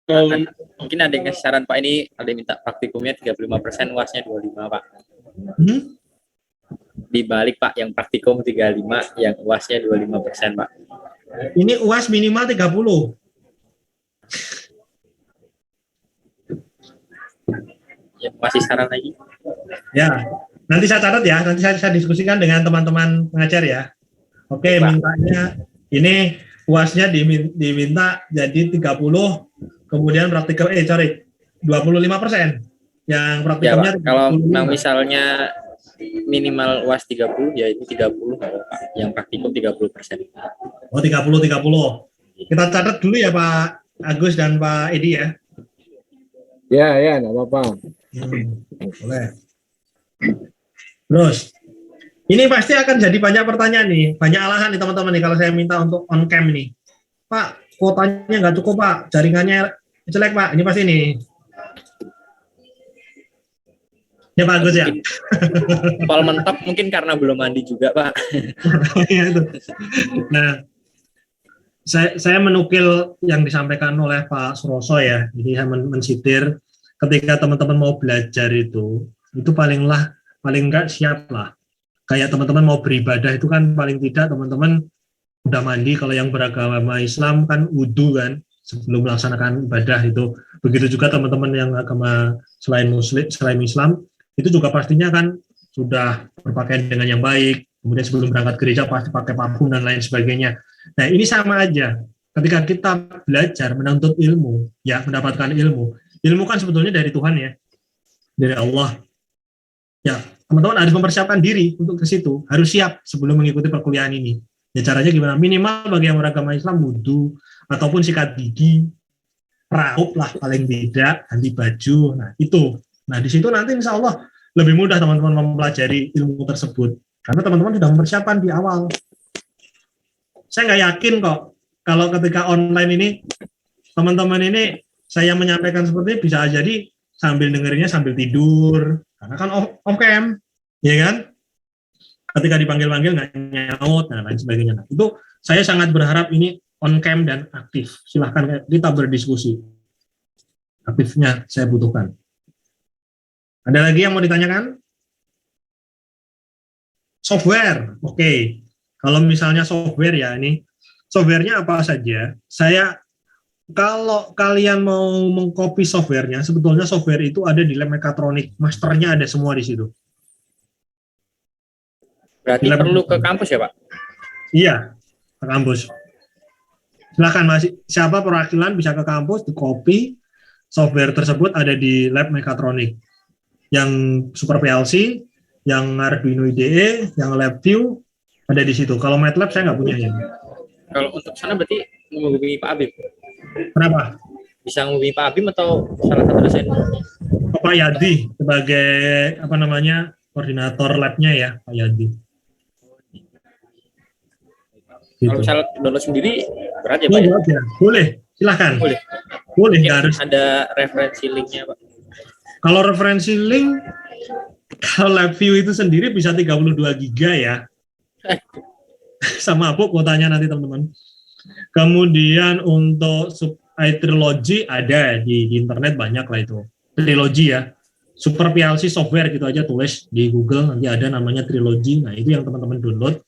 Mungkin ada yang ngasih saran Pak, ini ada yang minta praktikumnya 35%, UASnya 25 Pak. Dibalik Pak, yang praktikum 35, yang UASnya 25% Pak. Ini UAS minimal 30. Ya, masih saran lagi? Ya, nanti saya catat ya, nanti saya diskusikan dengan teman-teman pengajar ya. Oke, mintanya ini UASnya diminta jadi 30, kemudian praktikum 25%. Yang praktikumnya ya, Pak, kalau memang misalnya minimal UAS 30, ya itu 30 Pak. Yang praktikum 30%. Oh, 30. Kita catat dulu ya Pak Agus dan Pak Edi ya. Ya, enggak apa-apa. Boleh. Terus, ini pasti akan jadi banyak pertanyaan nih, banyak alasan nih teman-teman nih kalau saya minta untuk on cam nih. Pak, kuotanya nggak cukup Pak, jaringannya jelek Pak, ini pasti nih. Ya Pak Agus ya. Pol mentap mungkin karena belum mandi juga Pak. Nah, saya menukil yang disampaikan oleh Pak Suroso ya. Jadi saya mensitir ketika teman-teman mau belajar itu paling enggak siap lah. Kayak teman-teman mau beribadah itu kan paling tidak teman-teman udah mandi. Kalau yang beragama Islam kan wudhu kan sebelum melaksanakan ibadah itu. Begitu juga teman-teman yang agama selain Muslim, selain Islam, itu juga pastinya kan sudah berpakaian dengan yang baik. Kemudian sebelum berangkat gereja pasti pakai parfum dan lain sebagainya. Nah ini sama aja. Ketika kita belajar menuntut ilmu, ya mendapatkan ilmu, ilmu kan sebetulnya dari Tuhan ya, dari Allah. Ya teman-teman harus mempersiapkan diri untuk ke situ, harus siap sebelum mengikuti perkuliahan ini. Ya caranya gimana? Minimal bagi yang beragama Islam wudhu ataupun sikat gigi, raup lah paling tidak, ganti baju. Nah itu. Nah di situ nanti insya Allah lebih mudah teman-teman mempelajari ilmu tersebut karena teman-teman sudah mempersiapkan di awal. Saya nggak yakin kok kalau ketika online ini teman-teman ini saya menyampaikan seperti ini bisa jadi sambil dengerinnya sambil tidur karena kan off cam, ya kan? Ketika dipanggil-panggil nggak nyaut dan lain sebagainya. Nah, itu saya sangat berharap ini on cam dan aktif. Silahkan kita berdiskusi. Aktifnya saya butuhkan. Ada lagi yang mau ditanyakan? Software, oke. Kalau misalnya software ya ini, softwarenya apa saja? Kalau kalian mau mengcopy softwarenya, sebetulnya software itu ada di lab mekatronik. Masternya ada semua di situ. Berarti perlu ke kampus ya Pak? Iya, ke kampus. Silakan Mas, siapa perwakilan bisa ke kampus, di copy software tersebut ada di lab mekatronik. Yang Super PLC, yang Arduino IDE, yang LabVIEW ada di situ. Kalau MATLAB saya nggak punya ya. Kalau untuk sana berarti menghubungi Pak Abim. Kenapa? Bisa menghubungi Pak Abim atau salah satu dosen? Pak Yadi sebagai apa namanya koordinator labnya ya, Pak Yadi. Kalau Gitu. misalnya download sendiri berat ya Pak? Boleh Ya? aja. Boleh, silahkan. Boleh. Boleh, Mungkin nggak harus. ada referensi linknya Pak. Kalau referensi link, kalau LabVIEW itu sendiri bisa 32 giga ya. Sama apa kuotanya nanti teman-teman. Kemudian untuk Trilogy ada di internet banyak lah itu. Trilogy ya. Super PLC software gitu aja tulis di Google nanti ada namanya Trilogy. Nah, itu yang teman-teman download.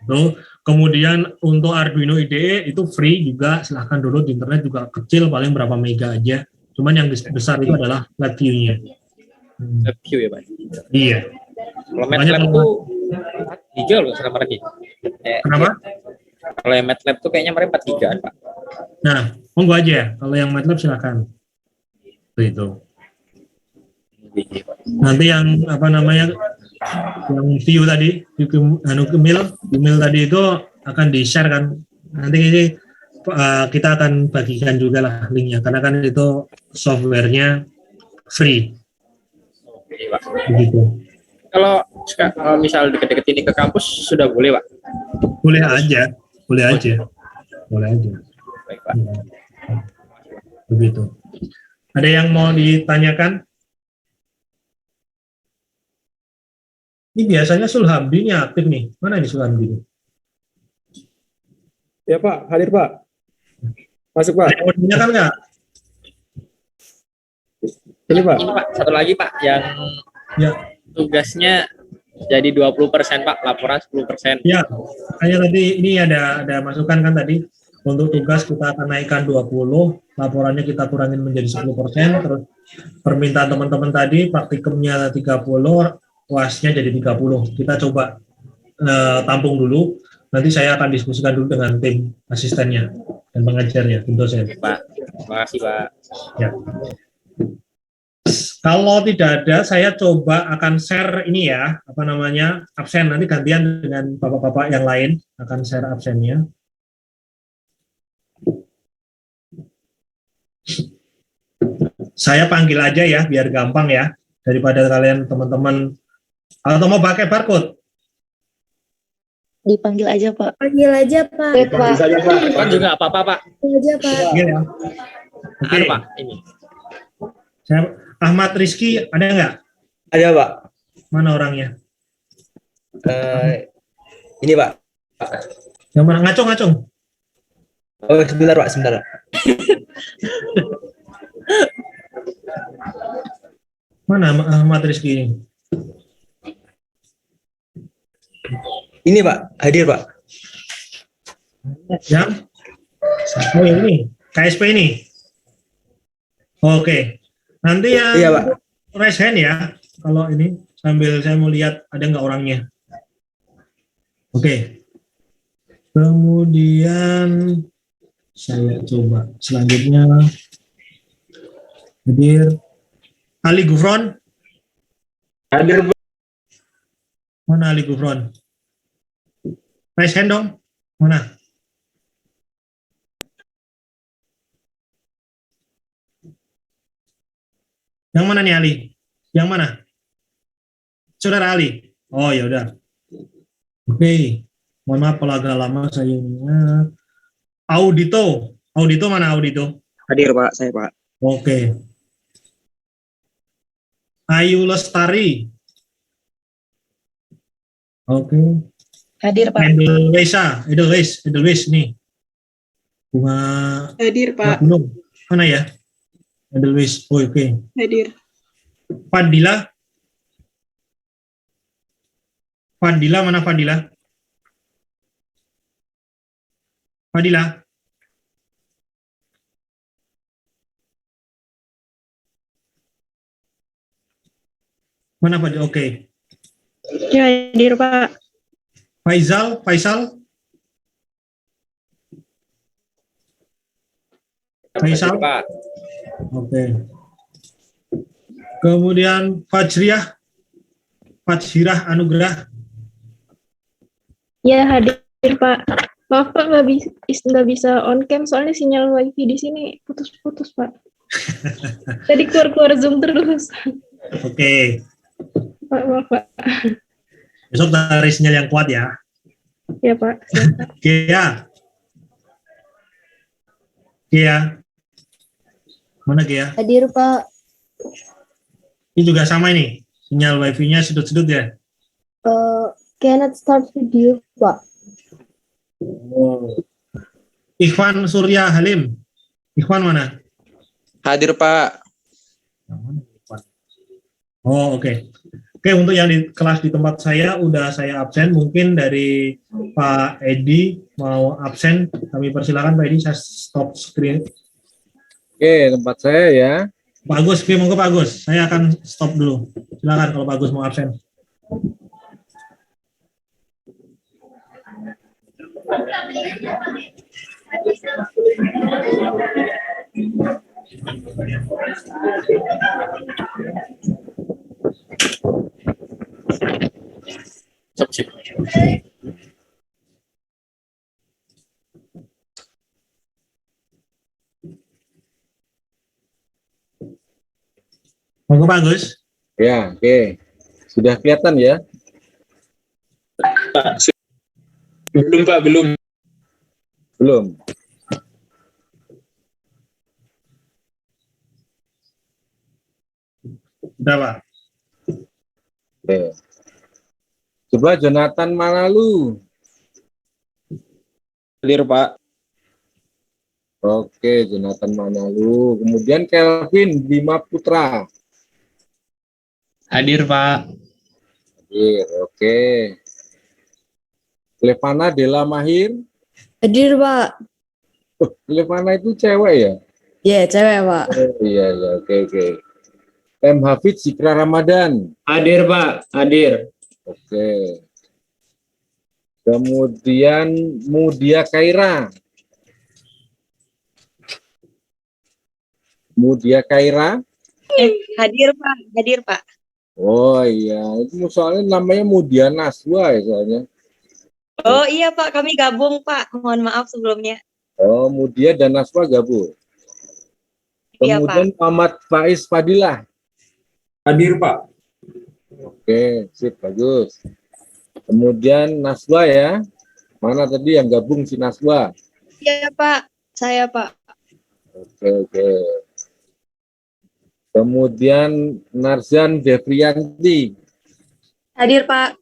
Tuh. Kemudian untuk Arduino IDE itu free juga, silahkan download di internet juga kecil paling berapa mega aja. Cuman yang besar itu adalah LabVIEW-nya. LabVIEW ya Pak? Iya. Kalau Makanya MATLAB kalau- tuh dijual loh sekarang lagi. Kenapa? Kalau yang MATLAB tuh kayaknya mereka 4 gigaan Pak. Nah, monggo aja ya. Kalau yang MATLAB silakan. Itu. Nanti yang apa namanya yang view tadi, Gmail tadi itu akan di-share kan. Nanti ini kita akan bagikan juga lah linknya karena kan itu softwarenya free. Oke, Pak. Begitu. Kalau misal deket-deket ini ke kampus sudah boleh Pak? Boleh aja, boleh aja, boleh aja. Baik Pak. Ya. Begitu. Ada yang mau ditanyakan? Ini biasanya Sulhamdi ini aktif nih. Mana ini Sulhamdi? Ya Pak, hadir Pak. Masuk Pak. Ada yang mau ditanyakan nggak? Ini Pak. Ini Pak, satu lagi Pak yang Ya. tugasnya jadi 20% Pak, laporan 10%. Ya, hanya tadi ini ada masukan kan tadi untuk tugas kita akan naikkan 20, laporannya kita kurangin menjadi 10%, terus permintaan teman-teman tadi praktikumnya 30, UASnya jadi 30. Kita coba tampung dulu, nanti saya akan diskusikan dulu dengan tim asistennya dan pengajarnya, tim dosen. Pak, terima kasih Pak. Ya. Kalau tidak ada, saya coba akan share ini ya, apa namanya, absen. Nanti gantian dengan bapak-bapak yang lain akan share absennya. Saya panggil aja ya, biar gampang ya, daripada kalian teman-teman atau mau pakai barcode. Dipanggil aja, Pak. Panggil aja, Pak. Pak. Kan juga apa-apa Pak. Panggil aja, Pak. Panggil ya. Oke. Ada Pak, ini. Saya Ahmad Rizky ada nggak? Ada Pak. Mana orangnya? Ini Pak. Yang mana? Ngacung-ngacung. Oh sebentar Pak, sebentar. Mana Ahmad Rizky ini? Ini Pak, hadir Pak. Yang oh ini KSP ini. Oke. Nanti yang Iya, Pak. raise hand ya. Kalau ini sambil saya mau lihat ada nggak orangnya. Oke. Kemudian saya coba selanjutnya hadir Ali Gufron. Hadir, Pak. Mana Ali Gufron? Raise hand dong. Mana? Yang mana nih Ali? Yang mana? Saudara Ali. Oh ya udah. Oke. Mohon maaf kalau agak lama saya ingat. Audito. Audito mana Audito? Hadir, Pak. Saya, Pak. Oke. Ayu Lestari. Oke. Hadir, Pak. Edelweiss nih. Bunga Hadir, Bunga Gunung. Mana ya? Edelweiss. Oh, oke. Hadir. Fadila. Fadila mana Fadila? Fadila. Mana Fadila? Oke. Ya, hadir, Pak. Faisal. Faisal. Pak. Oke. Kemudian Fajriyah Anugrah. Ya, hadir, Pak. Maaf, Pak, nggak bisa on cam, soalnya sinyal wifi di sini putus-putus, Pak. Tadi keluar Zoom terus. Oke. Pak, maaf, Pak. Besok dari sinyal yang kuat ya. Ya, Pak. Kia. Mana Kia? Hadir, Pak. Ini juga sama ini. Sinyal wifi-nya sedut-sedut ya. Cannot start video, Pak. Ikhwan Surya Halim. Ikhwan mana? Hadir, Pak. Oh, oke. Oke, untuk yang di kelas di tempat saya udah saya absen. Mungkin dari Pak Edi mau absen. Kami persilakan Pak Edi, saya stop screen. Oke, tempat saya ya. Pak Agus, oke, monggo Pak Agus. Saya akan stop dulu. Silakan kalau Pak Agus mau absen. Sip. Monggo Pak Agus. Ya, oke. Sudah kelihatan ya? Belum, Pak, belum. Belum. Sudah Pak. Oke. Coba Jonathan Manalu. Hadir, Pak. Oke, Jonathan Manalu. Kemudian Kelvin Bima Putra. Hadir, Pak. Hadir, oke. Levana Della Mahir. Hadir, Pak. Oh, Levana itu cewek ya? Ya, cewek, Pak. Oh, iya, oke. M. Hafid Zikra Ramadan. Hadir, Pak. Hadir. Oke. Kemudian Mudia Kaira. Hadir, Pak. Hadir, Pak. Oh iya, itu soalnya namanya Mudia Naswa ya soalnya. Oh iya, Pak. Kami gabung, Pak. Mohon maaf sebelumnya. Oh, Mudia dan Naswa gabung. Iya, Kemudian Muhammad Faiz Fadilah. Hadir, Pak. Oke, sip, bagus. Kemudian Naswa ya. Mana tadi yang gabung si Naswa? Iya, Pak. Saya, Pak. Oke. Kemudian Narzan Devrianti. Hadir, Pak.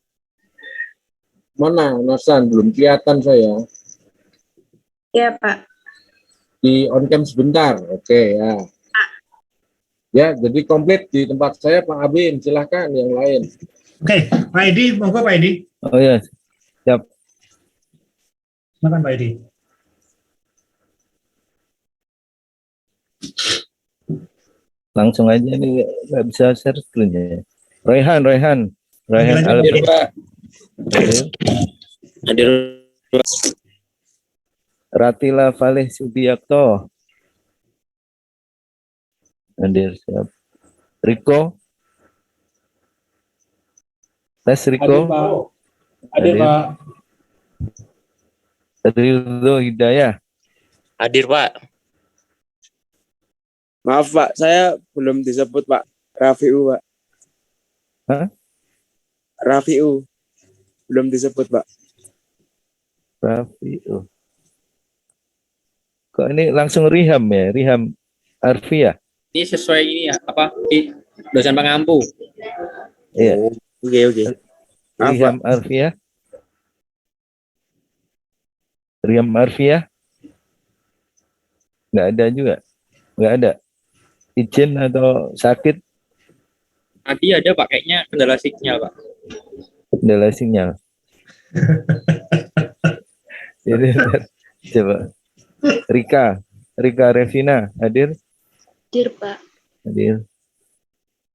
Mana Narzan? Belum kelihatan saya. Ya, Pak. Di on cam sebentar. Oke ya. Ya, jadi komplit di tempat saya Pak Abin. Silahkan yang lain. Oke, Pak Edi, monggo Pak Edi. Oh ya, siap. Silakan Pak Edi. Langsung aja nih, nggak bisa share screen-nya. Raihan Panggil aja, Alfi. Pak. Hadir. Hadir. Ratila Valeh Subiakto. Hadir, siap. Riko. Tes Riko. Hadir, Pak. Ridho Hidayah. Hadir, Pak. Maaf, Pak. Saya belum disebut, Pak. Rafiu, Pak. Hah? Rafiu. Belum disebut, Pak. Rafi. Kok ini langsung Riham ya? Riham Arfiah. Ini sesuai ini ya, apa? Di dosen pengampu. Iya. Oke. Maaf, Riham Arfiah. Riham Arfiah. Nggak ada juga. Nggak ada. Izin atau sakit, Tadi ada Pak, kayaknya kendala sinyal Pak. kendala sinyal. Jadi coba. Rika Revina hadir. Hadir, Pak. Hadir.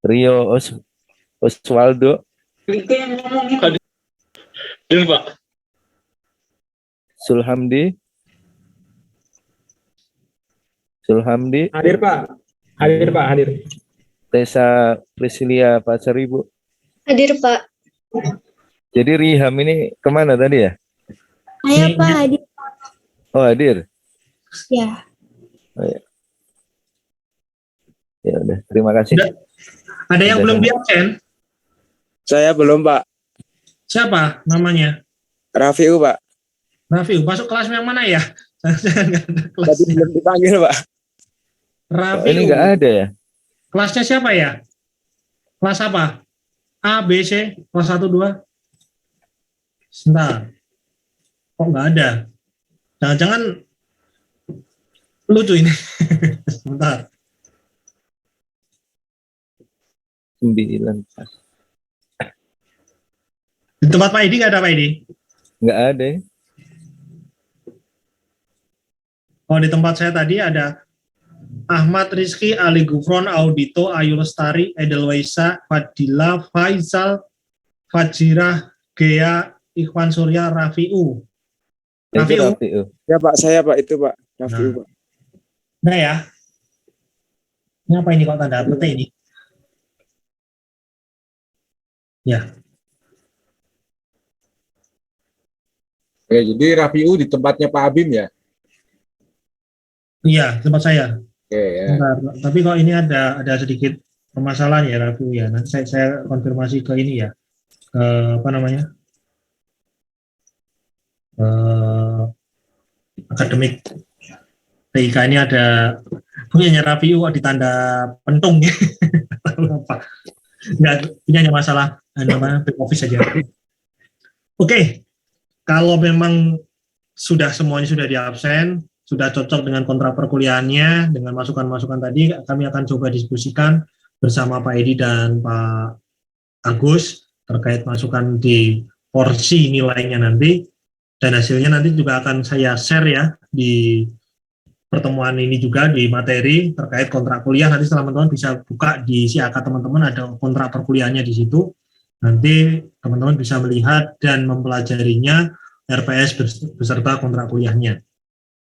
Rio Oswaldo. Hadir Pak. Sulhamdi. Hadir, Pak. Hadir. Tessa Priscilia Pasaribu. Hadir, Pak. Jadi Riham ini kemana tadi ya? Saya, Pak, hadir. Oh, hadir. Ya. Oh, ya. Ya udah, terima kasih. Ada yang belum di absen? Saya belum, Pak. Siapa namanya? Rafiu, Pak. Rafiu, masuk kelas yang mana ya? Nggak ada Tadi kelasnya. belum dipanggil, Pak. Oh, Rafiu. ini nggak ada ya? Kelasnya siapa ya? Kelas apa? A, B, C, kelas 1, 2? Sebentar. Kok nggak ada? Jangan-jangan lucu ini. Sebentar. 9. Di tempat Pak Edi nggak ada Pak Edi? Nggak ada ya? Oh, di tempat saya tadi ada Ahmad Rizky, Ali Gufron, Audito, Ayu Lestari, Edelwaisa, Fadila, Faisal, Fajirah, Gea, Ikhwan Surya, Rafiu. Itu Rafiu? Rafiu. Ya, Pak. Saya, Pak. Itu, Pak. Rafiu, Nah. Pak. Nah ya. Ini apa ini kok tanda petik ini? Ya. Oke, jadi Rafiu di tempatnya Pak Abim ya? Iya, tempat saya. Oke ya. Bentar, tapi kok ini ada sedikit permasalahan ya Rafiu ya. Nanti saya konfirmasi ke ini ya. Ke apa namanya? Akademik TIK ini ada punyanya Rafiu ditanda pentung ya. Apa? Enggak, ini hanya masalah namanya back office saja. Oke. Kalau memang semuanya sudah di absen, sudah cocok dengan kontrak perkuliahannya, dengan masukan-masukan tadi, kami akan coba diskusikan bersama Pak Edi dan Pak Agus terkait masukan di porsi nilainya nanti, dan hasilnya nanti juga akan saya share ya di pertemuan ini juga di materi terkait kontrak kuliah. Nanti setelah teman-teman bisa buka di siaka teman-teman, ada kontrak perkuliahannya di situ. Nanti teman-teman bisa melihat dan mempelajarinya RPS beserta kontrak kuliahnya.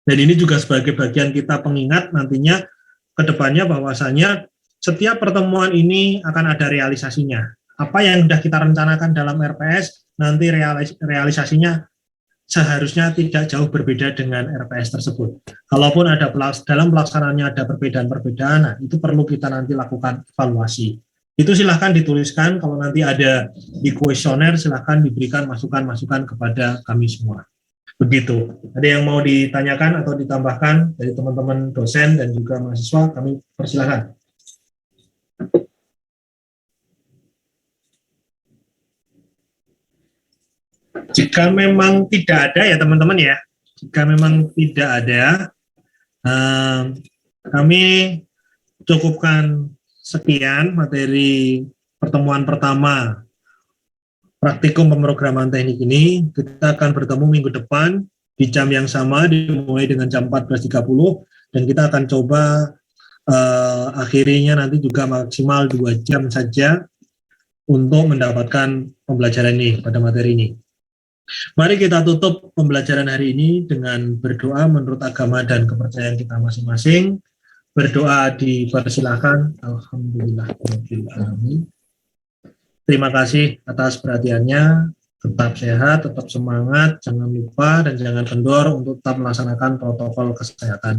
Dan ini juga sebagai bagian kita pengingat nantinya ke depannya bahwasanya setiap pertemuan ini akan ada realisasinya. Apa yang sudah kita rencanakan dalam RPS, nanti realisasinya seharusnya tidak jauh berbeda dengan RPS tersebut. Kalaupun ada dalam pelaksanaannya ada perbedaan-perbedaan, nah, itu perlu kita nanti lakukan evaluasi. Itu silahkan dituliskan, kalau nanti ada di kuesioner silahkan diberikan masukan-masukan kepada kami semua. Begitu. Ada yang mau ditanyakan atau ditambahkan dari teman-teman dosen dan juga mahasiswa, kami persilahkan. Jika memang tidak ada ya teman-teman ya, jika memang tidak ada, kami cukupkan sekian materi pertemuan pertama praktikum pemrograman teknik ini. Kita akan bertemu minggu depan di jam yang sama, dimulai dengan jam 14.30, dan kita akan coba akhirnya nanti juga maksimal 2 jam saja untuk mendapatkan pembelajaran ini pada materi ini. Mari kita tutup pembelajaran hari ini dengan berdoa menurut agama dan kepercayaan kita masing-masing. Berdoa dipersilakan. Alhamdulillahirrahmanirrahim. Terima kasih atas perhatiannya. Tetap sehat, tetap semangat, jangan lupa dan jangan kendor untuk tetap melaksanakan protokol kesehatannya.